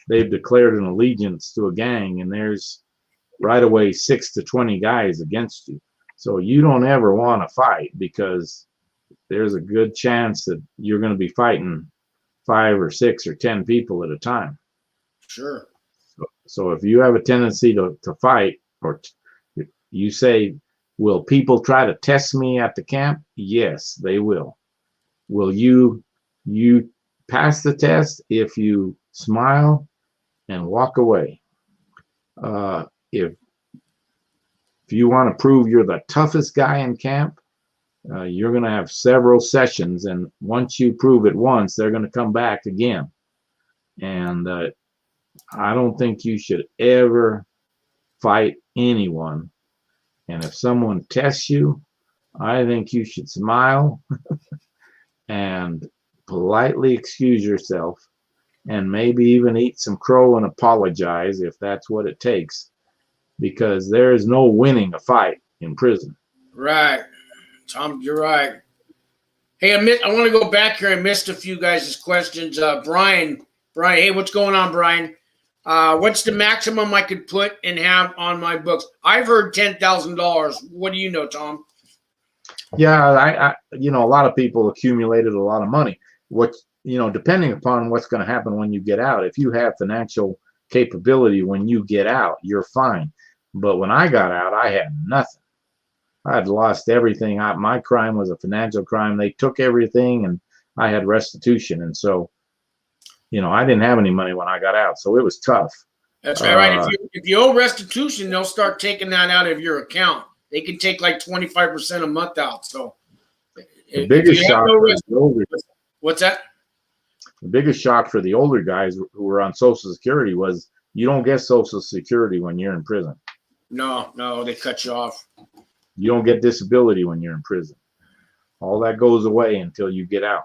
declared an allegiance to a gang, and there's right away 6 to 20 guys against you. So you don't ever want to fight, because there's a good chance that you're going to be fighting 5 or 6 or 10 people at a time. Sure. So if you have a tendency to fight, or you say, will people try to test me at the camp? Yes, they will. Will you pass the test if you smile and walk away? If you want to prove you're the toughest guy in camp, you're going to have several sessions, and once you prove it once, they're going to come back again. And I don't think you should ever fight anyone. And if someone tests you, I think you should smile and politely excuse yourself, and maybe even eat some crow and apologize if that's what it takes, because there is no winning a fight in prison. Right. Tom, you're right. Hey, I want to go back here. I missed a few guys' questions. Brian, hey, what's going on, Brian? What's the maximum I could put and have on my books? I've heard $10,000. What do you know, Tom? Yeah, I a lot of people accumulated a lot of money. Depending upon what's going to happen when you get out. If you have financial capability when you get out, you're fine. But when I got out, I had nothing. I had lost everything. My crime was a financial crime. They took everything, and I had restitution. And so, I didn't have any money when I got out. So it was tough. That's right. If you owe restitution, they'll start taking that out of your account. They can take like 25% a month out. So the biggest shock for the older, what's that? The biggest shock for the older guys who were on Social Security was you don't get Social Security when you're in prison. No, they cut you off. You don't get disability when you're in prison. All that goes away until you get out.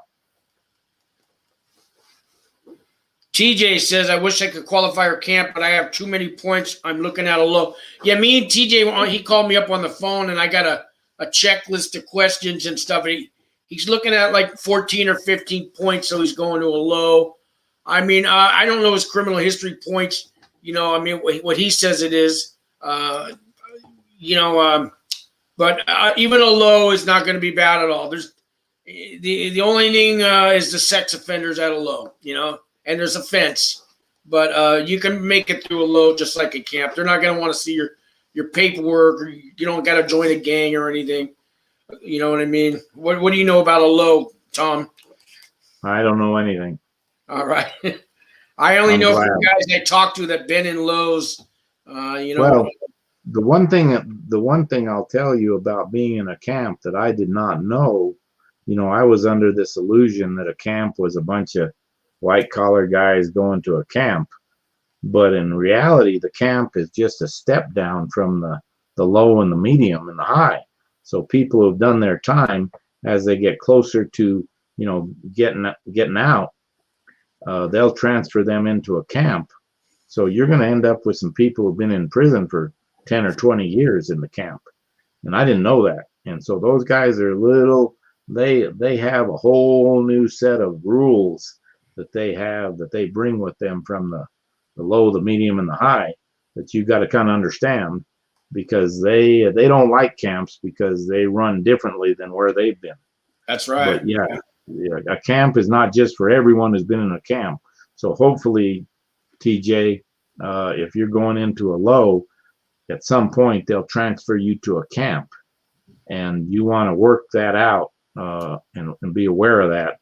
TJ says, I wish I could qualify for camp, but I have too many points. I'm looking at a low. Yeah, me and TJ, he called me up on the phone, and I got a checklist of questions and stuff. He's looking at like 14 or 15 points, so he's going to a low. I mean, I don't know his criminal history points. You know, I mean, what he says it is. But even a low is not going to be bad at all. There's the only thing is the sex offenders at a low, you know, and there's a fence. But you can make it through a low just like a camp. They're not going to want to see your paperwork, or you don't got to join a gang or anything. You know what I mean? What do you know about a low, Tom? I don't know anything. All right. I only know from guys I talk to that been in lows. Well, the one thing I'll tell you about being in a camp that I did not know, you know, I was under this illusion that a camp was a bunch of white collar guys going to a camp, but in reality, the camp is just a step down from the low and the medium and the high. So people who have done their time, as they get closer to, you know, getting out, they'll transfer them into a camp. So you're going to end up with some people who've been in prison for 10 or 20 years in the camp. And I didn't know that. And so those guys are they have a whole new set of rules that they bring with them from the low, the medium, and the high that you got to kind of understand, because they don't like camps because they run differently than where they've been. That's right. But yeah, a camp is not just for everyone who's been in a camp. So hopefully, TJ, if you're going into a low, at some point they'll transfer you to a camp, and you want to work that out and be aware of that,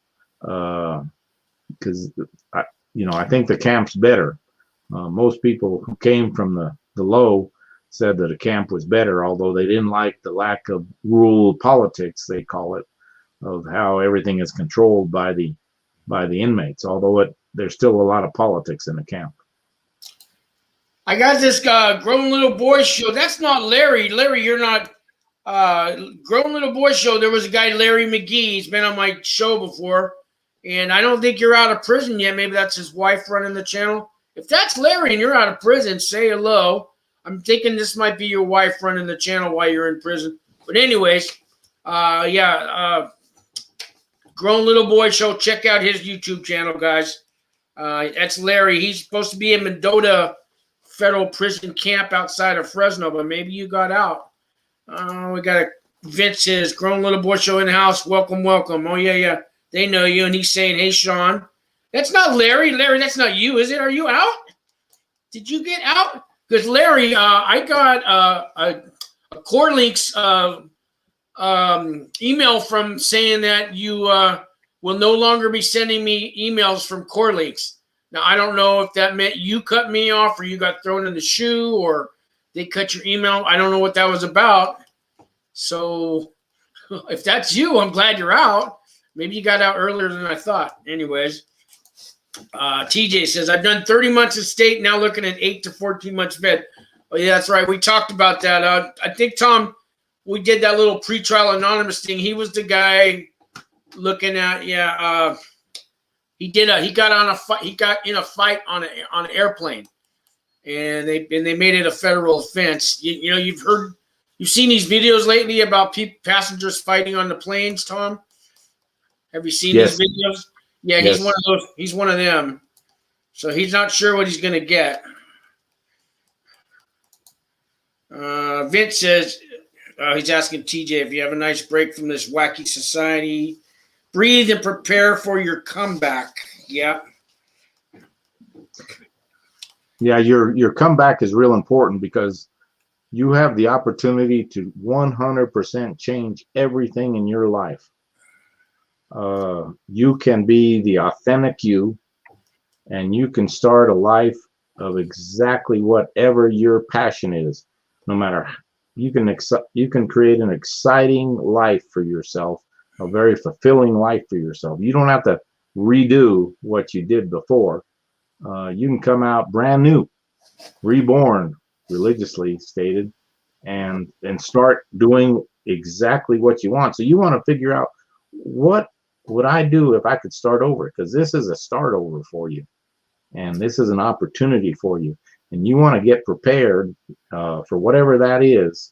because I think the camp's better. Most people who came from the low said that a camp was better, although they didn't like the lack of rule politics, they call it, of how everything is controlled by the inmates. Although there's still a lot of politics in the camp. I got this Grown Little Boy show. That's not Larry. Larry, you're not. Grown Little Boy show. There was a guy, Larry McGee. He's been on my show before, and I don't think you're out of prison yet. Maybe that's his wife running the channel. If that's Larry and you're out of prison, say hello. I'm thinking this might be your wife running the channel while you're in prison. But anyways, Grown Little Boy show. Check out his YouTube channel, guys. That's Larry. He's supposed to be in Mendota Federal Prison Camp outside of Fresno, but maybe you got out. We got Vince says, Grown Little Boy show in the house. Welcome, welcome. Oh, yeah. They know you. And he's saying, hey, Sean. That's not Larry. Larry, that's not you, is it? Are you out? Did you get out? Because Larry, I got a Corlinks email from saying that you will no longer be sending me emails from Corlinks. Now, I don't know if that meant you cut me off or you got thrown in the shoe or they cut your email. I don't know what that was about. So if that's you, I'm glad you're out. Maybe you got out earlier than I thought. Anyways, TJ says, I've done 30 months of state, now looking at 8 to 14 months fed. Oh, yeah, that's right. We talked about that. I think, Tom, we did that little pretrial anonymous thing. He was the guy looking at, he got in a fight on an airplane, and they made it a federal offense. You know, you've seen these videos lately about passengers fighting on the planes, Tom. Have you seen these videos? Yeah, yes. He's one of those. He's one of them. So he's not sure what he's going to get. Vince says, he's asking TJ if you have a nice break from this wacky society. Breathe and prepare for your comeback. Yeah. Yeah, your comeback is real important because you have the opportunity to 100% change everything in your life. You can be the authentic you, and you can start a life of exactly whatever your passion is. No matter, you can create an exciting life for yourself, a very fulfilling life for yourself. You don't have to redo what you did before. You can come out brand new, reborn, religiously stated, and start doing exactly what you want. So you want to figure out, what would I do if I could start over? Because this is a start over for you. And this is an opportunity for you. And you want to get prepared for whatever that is,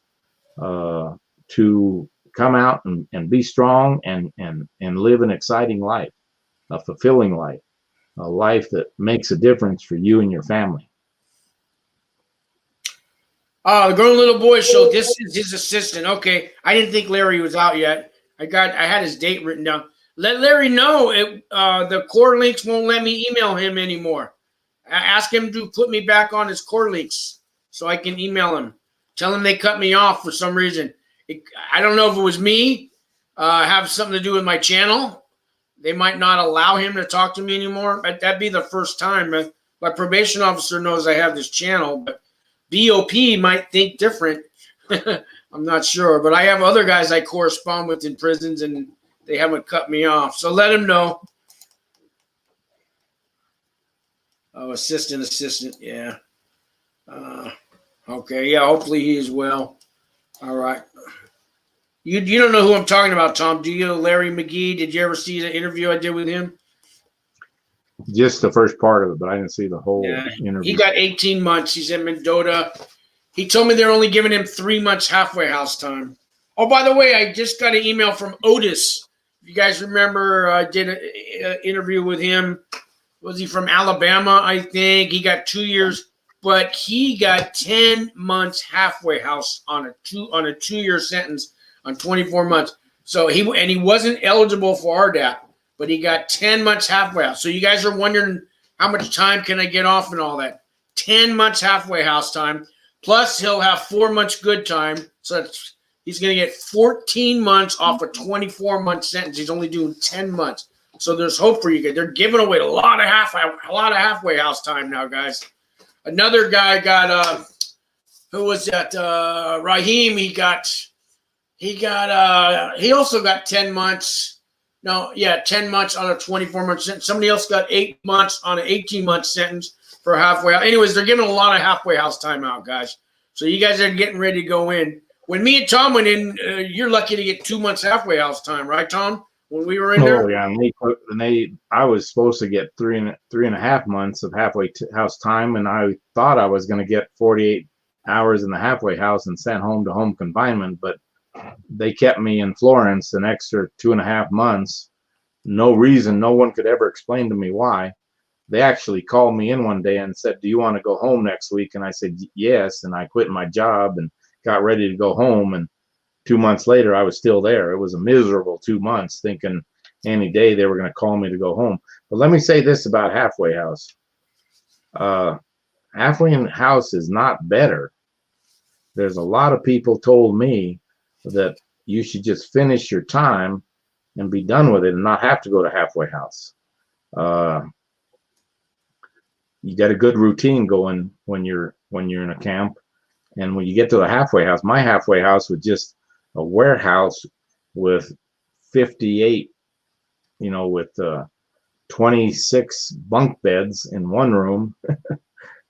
to come out and be strong and live an exciting life, a fulfilling life, a life that makes a difference for you and your family. The Grown Little Boy Show. This is his assistant. Okay, I didn't think Larry was out yet. I had his date written down. Let Larry know the core links won't let me email him anymore. Ask him to put me back on his core links so I can email him. Tell him they cut me off for some reason. I don't know if it was me. Have something to do with my channel. They might not allow him to talk to me anymore. That'd be the first time. My probation officer knows I have this channel, but BOP might think different. I'm not sure. But I have other guys I correspond with in prisons, and they haven't cut me off. So let him know. Oh, assistant. Yeah. Okay. Yeah. Hopefully he is well. All right. You don't know who I'm talking about, Tom, do you? Larry McGee. Did you ever see the interview I did with him? Just the first part of it, but I didn't see the whole interview. He got 18 months. He's in Mendota. He told me they're only giving him 3 months halfway house time. Oh, by the way, I just got an email from Otis. If you guys remember, I did an interview with him. Was he from Alabama, I think? He got 2 years, but he got 10 months halfway house on a 2-year sentence on 24 months. So he wasn't eligible for RDAP, but he got 10 months halfway house. So you guys are wondering how much time can I get off and all that. 10 months halfway house time. Plus he'll have 4 months good time. So he's going to get 14 months off a 24-month sentence. He's only doing 10 months. So there's hope for you guys. They're giving away a lot of halfway house time now, guys. Another guy got who was that? Raheem. He also got 10 months. No, yeah, 10 months on a 24-month sentence. Somebody else got 8 months on an 18-month sentence for halfway. Anyways, they're giving a lot of halfway house time out, guys. So you guys are getting ready to go in. When me and Tom went in, you're lucky to get 2 months halfway house time, right, Tom? When we were in there. Oh yeah, and I was supposed to get three and a half months of halfway house time, and I thought I was going to get 48 hours in the halfway house and sent home to home confinement, but they kept me in Florence an extra 2.5 months. No reason. No one could ever explain to me why. They actually called me in one day and said, "Do you want to go home next week?" And I said, "Yes." And I quit my job and got ready to go home. And 2 months later, I was still there. It was a miserable 2 months, thinking any day they were going to call me to go home. But let me say this about halfway house. Halfway house is not better. There's a lot of people told me that you should just finish your time and be done with it and not have to go to halfway house. You got a good routine going when you're in a camp. And when you get to the halfway house, my halfway house was just a warehouse with 58, with 26 bunk beds in one room.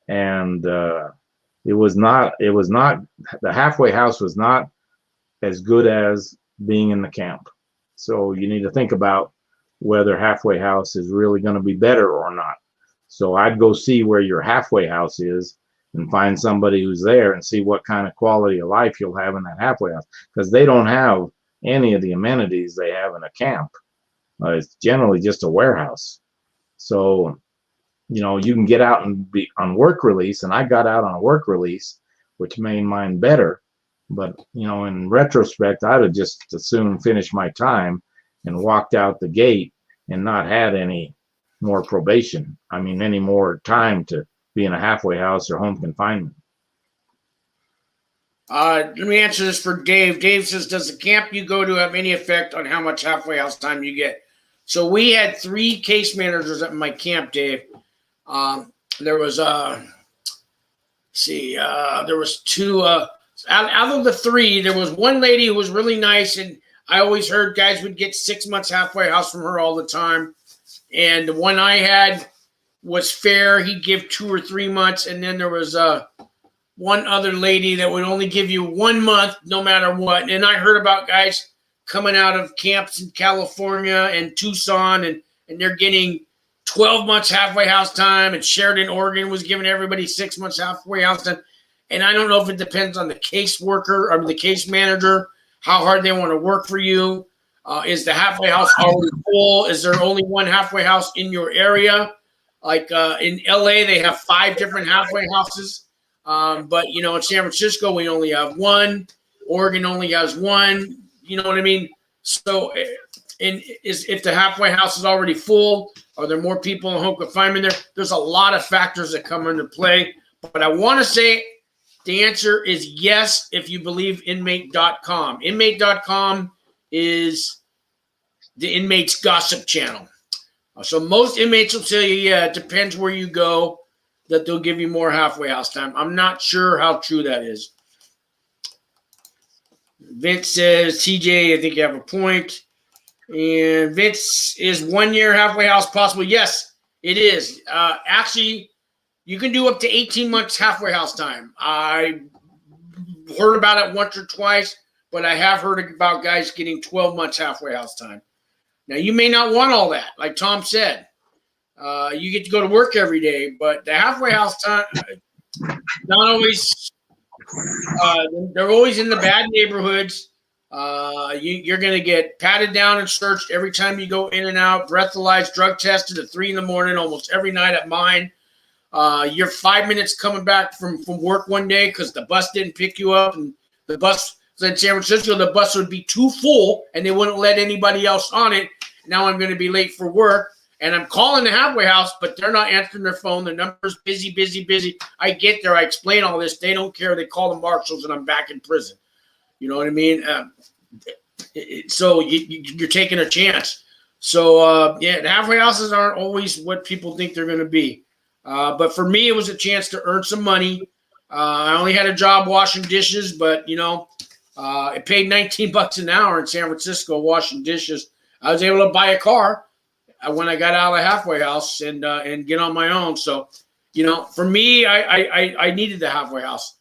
And the halfway house was not as good as being in the camp. So you need to think about whether halfway house is really going to be better or not. So I'd go see where your halfway house is and find somebody who's there and see what kind of quality of life you'll have in that halfway house, because they don't have any of the amenities they have in a camp. It's generally just a warehouse. So, you can get out and be on work release, and I got out on a work release, which made mine better. But, in retrospect, I'd have just as soon finished my time and walked out the gate and not had any more probation. Any more time to be in a halfway house or home confinement. Let me answer this for Dave. Dave says, does the camp you go to have any effect on how much halfway house time you get? So we had 3 case managers at my camp, Dave. There was there was 2 out of the 3. There was one lady who was really nice, and I always heard guys would get 6 months halfway house from her all the time. And the one I had was fair. He'd give 2 or 3 months. And then there was one other lady that would only give you 1 month no matter what. And I heard about guys coming out of camps in California and Tucson, and they're getting 12 months halfway house time, and Sheridan, Oregon was giving everybody 6 months halfway house time. And I don't know if it depends on the caseworker or the case manager, how hard they want to work for you. Is the halfway house already full? Is there only one halfway house in your area? Like in LA, they have 5 different halfway houses. But, you know, in San Francisco, we only have one. Oregon only has one. You know what I mean? So if the halfway house is already full, are there more people in home confinement there? There's a lot of factors that come into play. But I want to say the answer is yes if you believe inmate.com. Inmate.com is the inmates' gossip channel. So most inmates will tell you, yeah, it depends where you go, that they'll give you more halfway house time. I'm not sure how true that is. Vince says, TJ, I think you have a point. And Vince, is 1 year halfway house possible? Yes, it is. Actually, you can do up to 18 months halfway house time. I heard about it once or twice, but I have heard about guys getting 12 months halfway house time. Now, you may not want all that, like Tom said. You get to go to work every day, but the halfway house time, not always, they're always in the bad neighborhoods. You're going to get patted down and searched every time you go in and out, breathalyzed, drug tested at 3 a.m. almost every night at mine. You're 5 minutes coming back from work one day because the bus didn't pick you up, and the bus in San Francisco, the bus would be too full and they wouldn't let anybody else on it. Now I'm going to be late for work, and I'm calling the halfway house, but they're not answering their phone. The number's busy, busy, busy. I get there. I explain all this. They don't care. They call the marshals, and I'm back in prison. You know what I mean? So you're taking a chance. So, yeah, the halfway houses aren't always what people think they're going to be. But for me, it was a chance to earn some money. I only had a job washing dishes, but, you know, it paid $19 an hour in San Francisco washing dishes. I was able to buy a car when I got out of the halfway house and get on my own. So, you know, for me, I needed the halfway house.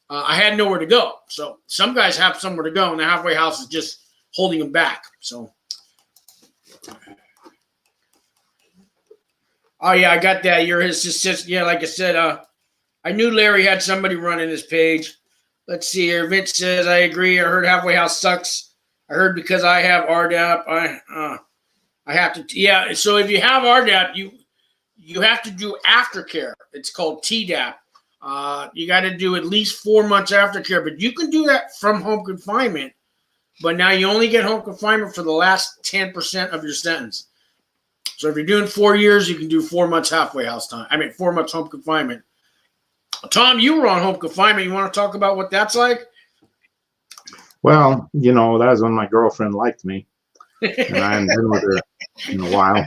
I had nowhere to go. So some guys have somewhere to go, and the halfway house is just holding them back. So, oh yeah, I got that. You're his assistant. Yeah, like I said, I knew Larry had somebody running his page. Let's see here. Vince says, I agree. I heard halfway house sucks. I heard because I have RDAP. I have to. Yeah. So if you have RDAP, you have to do aftercare. It's called TDAP. You got to do at least 4 months aftercare, but you can do that from home confinement. But now you only get home confinement for the last 10% of your sentence. So if you're doing 4 years, you can do 4 months halfway house time. 4 months home confinement. Tom, you were on home confinement. You want to talk about what that's like? Well, you know, that was when my girlfriend liked me, and I hadn't been with her in a while.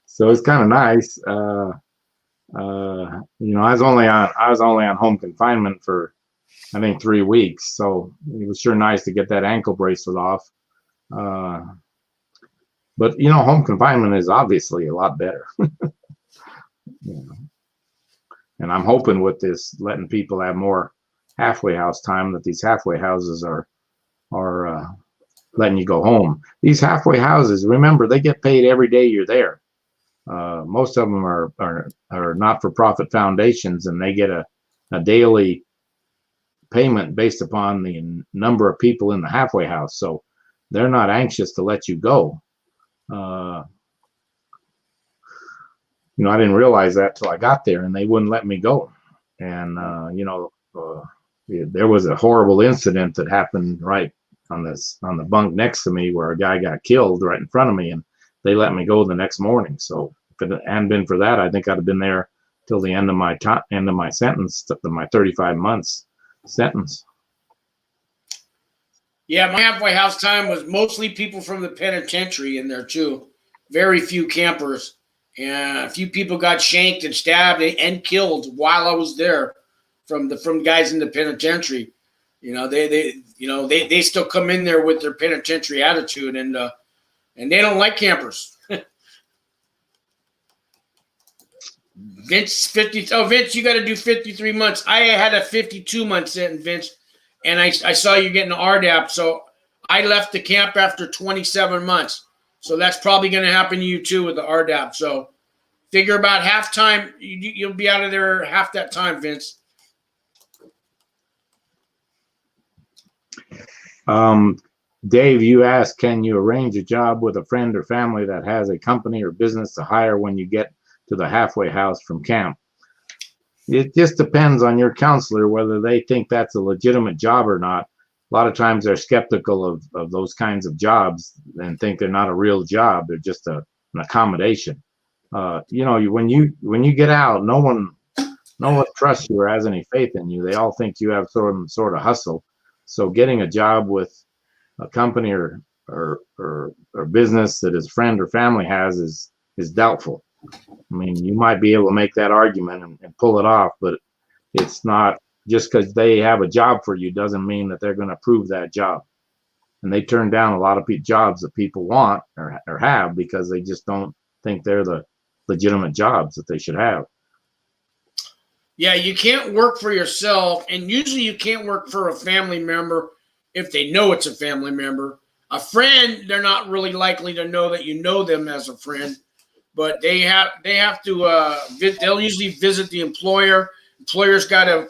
So it's kind of nice. You know, I was only on home confinement for, I think, 3 weeks. So it was sure nice to get that ankle bracelet off. But you know, home confinement is obviously a lot better. You know. And I'm hoping with this letting people have more halfway house time, that these halfway houses are letting you go home. These halfway houses, remember, they get paid every day you're there. Most of them are not-for-profit foundations, and they get a daily payment based upon the number of people in the halfway house. So they're not anxious to let you go. You know, I didn't realize that till I got there, and they wouldn't let me go. And you know, there was a horrible incident that happened right on the bunk next to me, where a guy got killed right in front of me, and they let me go the next morning. So if it hadn't been for that, I think I'd have been there till the end of my sentence, my 35 months sentence. Yeah, my halfway house time was mostly people from the penitentiary in there too. Very few campers. And a few people got shanked and stabbed and killed while I was there from guys in the penitentiary. You know, they still come in there with their penitentiary attitude, and they don't like campers. Vince, 50. Oh, Vince, you got to do 53 months. I had a 52-month sentence, Vince, and I saw you getting an RDAP, so I left the camp after 27 months. So that's probably going to happen to you too with the RDAP. So figure about halftime. You'll be out of there half that time, Vince. Dave, you asked, can you arrange a job with a friend or family that has a company or business to hire when you get to the halfway house from camp? It just depends on your counselor whether they think that's a legitimate job or not. A lot of times they're skeptical of those kinds of jobs and think they're not a real job. They're just an accommodation. When you get out, no one trusts you or has any faith in you. They all think you have some sort of hustle. So getting a job with a company or business that his friend or family has is doubtful. I mean, you might be able to make that argument and pull it off, but it's not just because they have a job for you doesn't mean that they're going to approve that job. And they turn down a lot of jobs that people want or have because they just don't think they're the legitimate jobs that they should have. Yeah, you can't work for yourself, and usually you can't work for a family member if they know it's a family member. A friend, they're not really likely to know that you know them as a friend, but they have to. They'll usually visit the employer. Employer's got to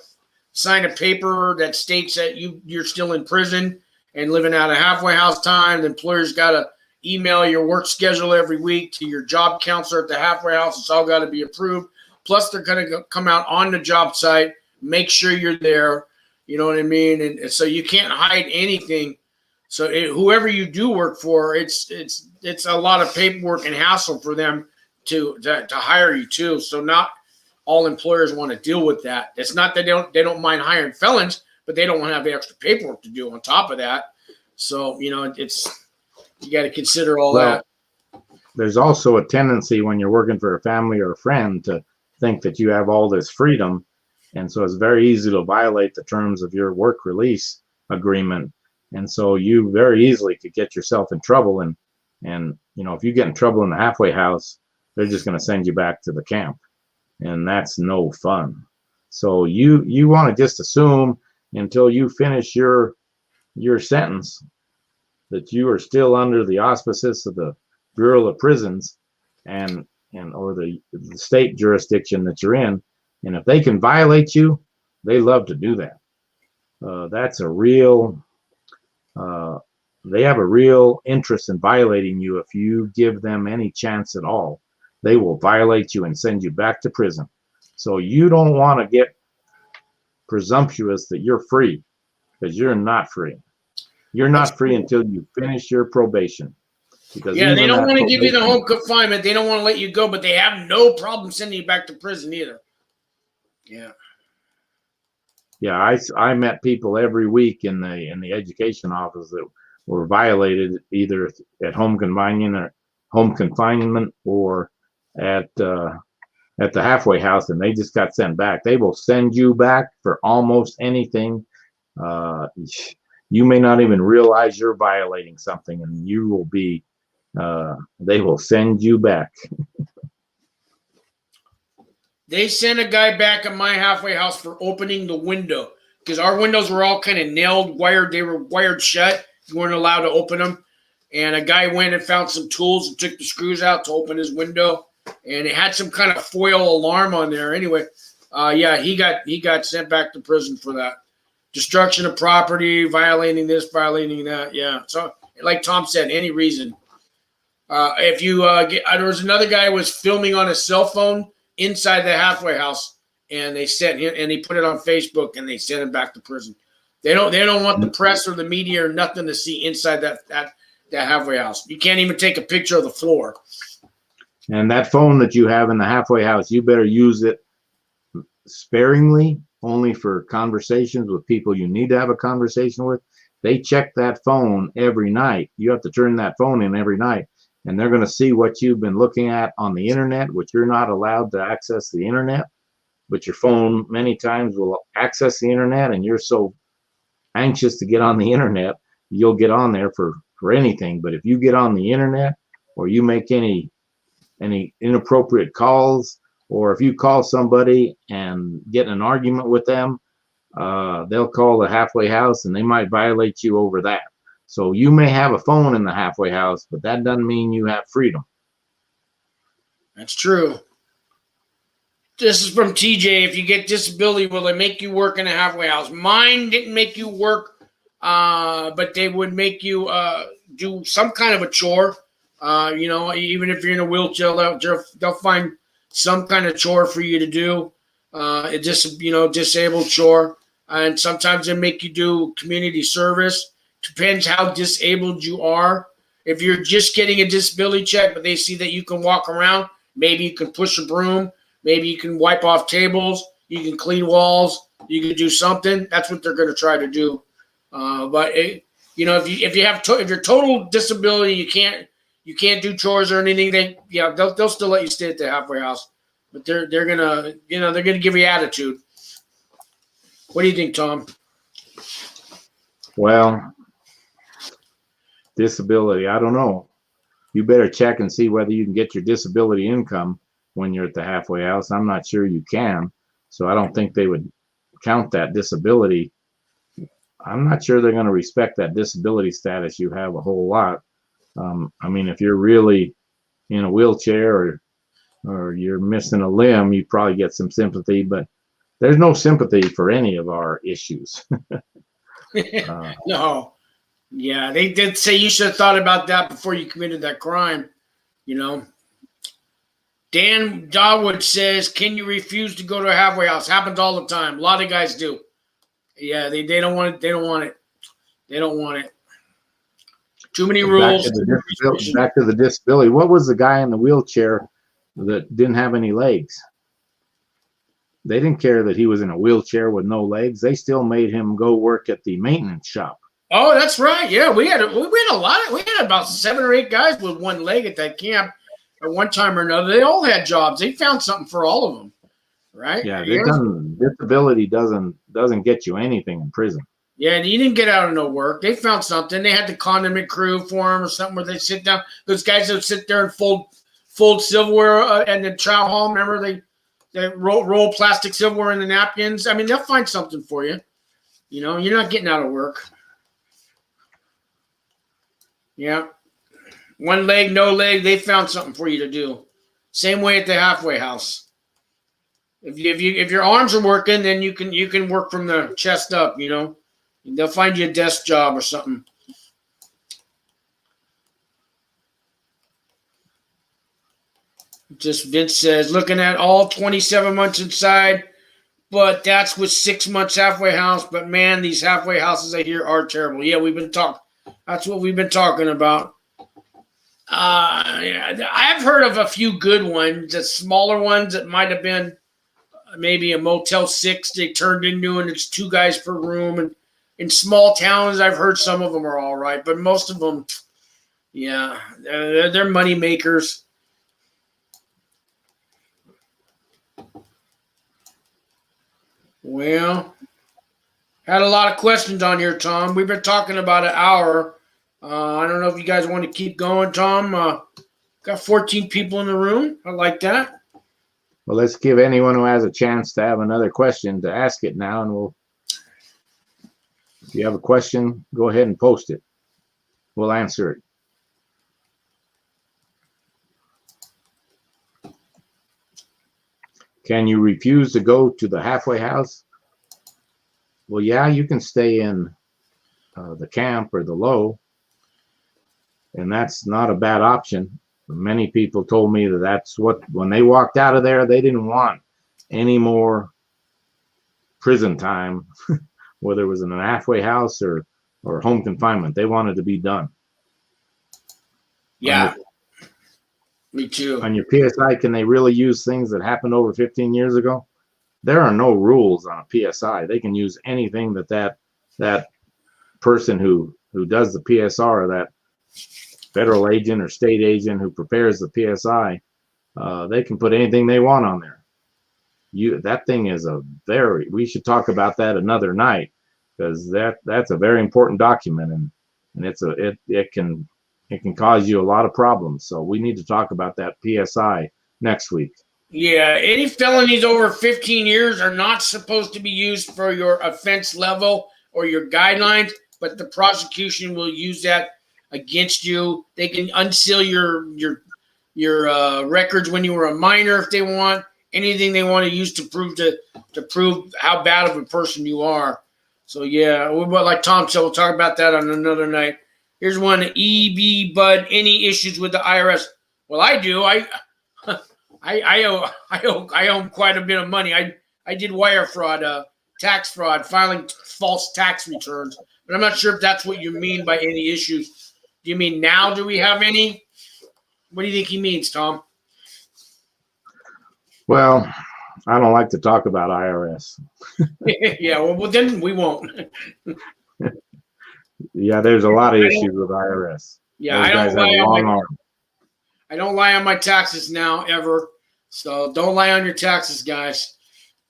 sign a paper that states that you're still in prison and living out of halfway house time. The employer's got to email your work schedule every week to your job counselor at the halfway house. It's all got to be approved. Plus, they're going to come out on the job site, make sure you're there. You know what I mean? And so you can't hide anything. So whoever you do work for, it's a lot of paperwork and hassle for them to hire you too. So not all employers want to deal with that. It's not that they don't mind hiring felons, but they don't want to have the extra paperwork to do on top of that. So you got to consider all that. There's also a tendency when you're working for a family or a friend to think that you have all this freedom, and so it's very easy to violate the terms of your work release agreement, and so you very easily could get yourself in trouble. And if you get in trouble in the halfway house, they're just going to send you back to the camp, and that's no fun. So you want to just assume until you finish your sentence that you are still under the auspices of the Bureau of Prisons or the state jurisdiction that you're in. And if they can violate you, they love to do that. That's a real, they have a real interest in violating you. If you give them any chance at all, they will violate you and send you back to prison. So you don't want to get presumptuous that you're free, because you're not free. You're not free until you finish your probation. Because they don't want to give you the home confinement. They don't want to let you go, but they have no problem sending you back to prison either. Yeah. Yeah, I met people every week in the education office that were violated either at home confinement or at the halfway house, and they just got sent back. They will send you back for almost anything. You may not even realize you're violating something, and you will be. They will send you back. They sent a guy back at my halfway house for opening the window because our windows were all kind of nailed, wired. They were wired shut. You weren't allowed to open them. And a guy went and found some tools and took the screws out to open his window. And it had some kind of foil alarm on there. Anyway, he got sent back to prison for that. Destruction of property, violating this, violating that. Yeah. So like Tom said, any reason. If you there was another guy who was filming on his cell phone inside the halfway house, and they sent him, and he put it on Facebook, and they sent him back to prison. They don't want the press or the media or nothing to see inside that halfway house. You can't even take a picture of the floor. And that phone that you have in the halfway house, you better use it sparingly, only for conversations with people you need to have a conversation with. They check that phone every night. You have to turn that phone in every night. And they're going to see what you've been looking at on the internet, which you're not allowed to access the internet, but your phone many times will access the internet, and you're so anxious to get on the internet, you'll get on there for anything. But if you get on the internet, or you make any inappropriate calls, or if you call somebody and get in an argument with them, they'll call the halfway house, and they might violate you over that. So you may have a phone in the halfway house, but that doesn't mean you have freedom. That's true. This is from TJ. If you get disability, will they make you work in a halfway house? Mine didn't make you work, but they would make you do some kind of a chore. Even if you're in a wheelchair, they'll find some kind of chore for you to do. Disabled chore. And sometimes they make you do community service. Depends how disabled you are. If you're just getting a disability check, but they see that you can walk around, maybe you can push a broom, maybe you can wipe off tables, you can clean walls, you can do something. That's what they're going to try to do. If you're total disability, you can't do chores or anything. They'll still let you stay at the halfway house, but they're gonna give you attitude. What do you think, Tom? Well, disability, I don't know. You better check and see whether you can get your disability income when you're at the halfway house. I'm not sure you can, so I don't think they would count that disability. I'm not sure they're going to respect that disability status you have a whole lot. If you're really in a wheelchair or you're missing a limb, you probably get some sympathy, but there's no sympathy for any of our issues. No. Yeah, they did say you should have thought about that before you committed that crime. Dan Dawood says, can you refuse to go to a halfway house? Happens all the time. A lot of guys do. Yeah, they don't want it. They don't want it. They don't want it. Too many rules. Back to the disability. What was the guy in the wheelchair that didn't have any legs? They didn't care that he was in a wheelchair with no legs. They still made him go work at the maintenance shop. Oh, that's right. Yeah, we had about 7 or 8 guys with one leg at that camp at one time or another. They all had jobs. They found something for all of them, right? Yeah, disability doesn't get you anything in prison. Yeah, you didn't get out of no work. They found something. They had the condiment crew for them or something where they sit down. Those guys that would sit there and fold silverware and then chow hall. Remember they roll plastic silverware in the napkins. They'll find something for you. You're not getting out of work. Yeah. One leg, no leg, they found something for you to do. Same way at the halfway house. If your arms are working, then you can work from the chest up, They'll find you a desk job or something. Just Vince says, looking at all 27 months inside, but that's with 6 months halfway house. But man, these halfway houses I hear are terrible. Yeah, that's what we've been talking about. I've heard of a few good ones, the smaller ones that might have been maybe a Motel 6 they turned into, and it's 2 guys per room. And in small towns, I've heard some of them are all right, but most of them, yeah, they're money makers. Well, had a lot of questions on here, Tom. We've been talking about an hour. I don't know if you guys want to keep going, Tom. Got 14 people in the room. I like that. Well, let's give anyone who has a chance to have another question to ask it now, and if you have a question, go ahead and post it. We'll answer it. Can you refuse to go to the halfway house? Well, yeah, you can stay in the camp or the low, and that's not a bad option. Many people told me that's what, when they walked out of there, they didn't want any more prison time, whether it was in an halfway house or home confinement. They wanted to be done. Yeah, me too. On your PSI, can they really use things that happened over 15 years ago? There are no rules on a PSI. They can use anything that person who does the PSR, or that federal agent or state agent who prepares the PSI, they can put anything they want on there. That thing is we should talk about that another night, because that's a very important document, and it can cause you a lot of problems. So we need to talk about that PSI next week. Yeah, any felonies over 15 years are not supposed to be used for your offense level or your guidelines. but the prosecution will use that against you. They can unseal your records when you were a minor if they want. Anything they want to use to prove how bad of a person you are. So yeah, like Tom said, we'll talk about that on another night. Here's one, EB Bud. Any issues with the IRS? Well, I do. I owe quite a bit of money. I did wire fraud, tax fraud, filing false tax returns. But I'm not sure if that's what you mean by any issues. Do you mean now? Do we have any? What do you think he means, Tom? Well, I don't like to talk about IRS. Yeah, well, then we won't. Yeah, there's a lot of issues with IRS. Yeah, Those guys have a long arm. I don't lie on my taxes now, ever. So don't lie on your taxes, guys.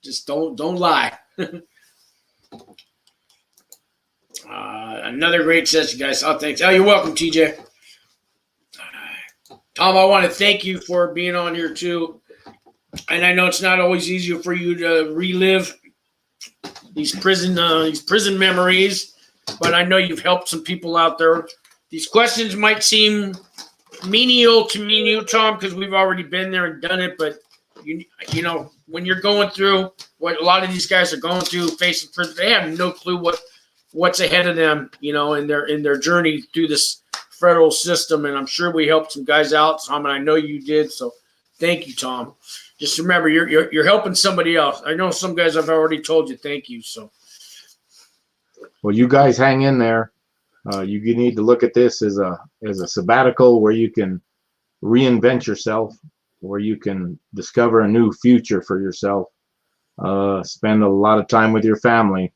Just don't lie. Another great session, guys. Oh, thanks. Oh, you're welcome, TJ. Tom, I want to thank you for being on here too. And I know it's not always easy for you to relive these prison memories, but I know you've helped some people out there. These questions might seem menial to me and you, Tom, because we've already been there and done it. But you know, when you're going through what a lot of these guys are going through, facing prison, they have no clue what's ahead of them, you know, in their journey through this federal system. And I'm sure we helped some guys out, Tom, and I know you did. So thank you, Tom. Just remember, you're helping somebody else. I know some guys I've already told you thank you. So, well, you guys hang in there. You need to look at this as a sabbatical where you can reinvent yourself, where you can discover a new future for yourself. Spend a lot of time with your family.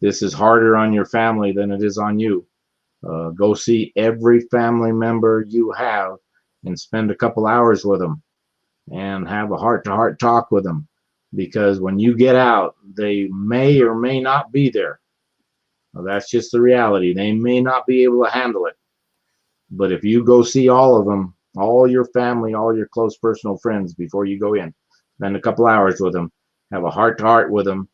This is harder on your family than it is on you. Go see every family member you have and spend a couple hours with them and have a heart-to-heart talk with them, because when you get out, they may or may not be there. Well, that's just the reality. They may not be able to handle it. But if you go see all of them, all your family, all your close personal friends before you go in, spend a couple hours with them, have a heart-to-heart with them,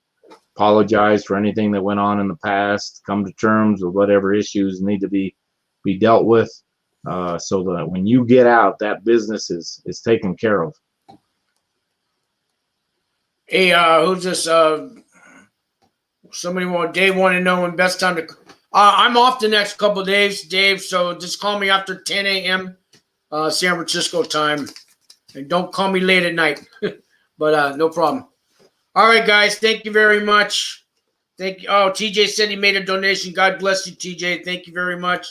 apologize for anything that went on in the past, come to terms with whatever issues need to be dealt with, so that when you get out, that business is taken care of. hey, who's this? Dave wanted to know when best time to. I'm off the next couple of days, Dave. So just call me after 10 a.m. San Francisco time, and don't call me late at night. But no problem. All right, guys. Thank you very much. Thank you. Oh, TJ said he made a donation. God bless you, TJ. Thank you very much.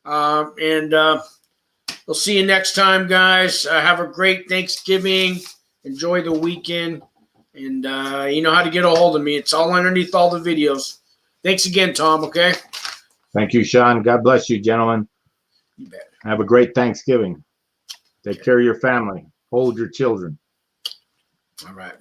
And we'll see you next time, guys. Have a great Thanksgiving. Enjoy the weekend. And you know how to get a hold of me. It's all underneath all the videos. Thanks again, Tom, okay? Thank you, Sean. God bless you, gentlemen. You bet. Have a great Thanksgiving. Take care of your family. Hold your children. All right.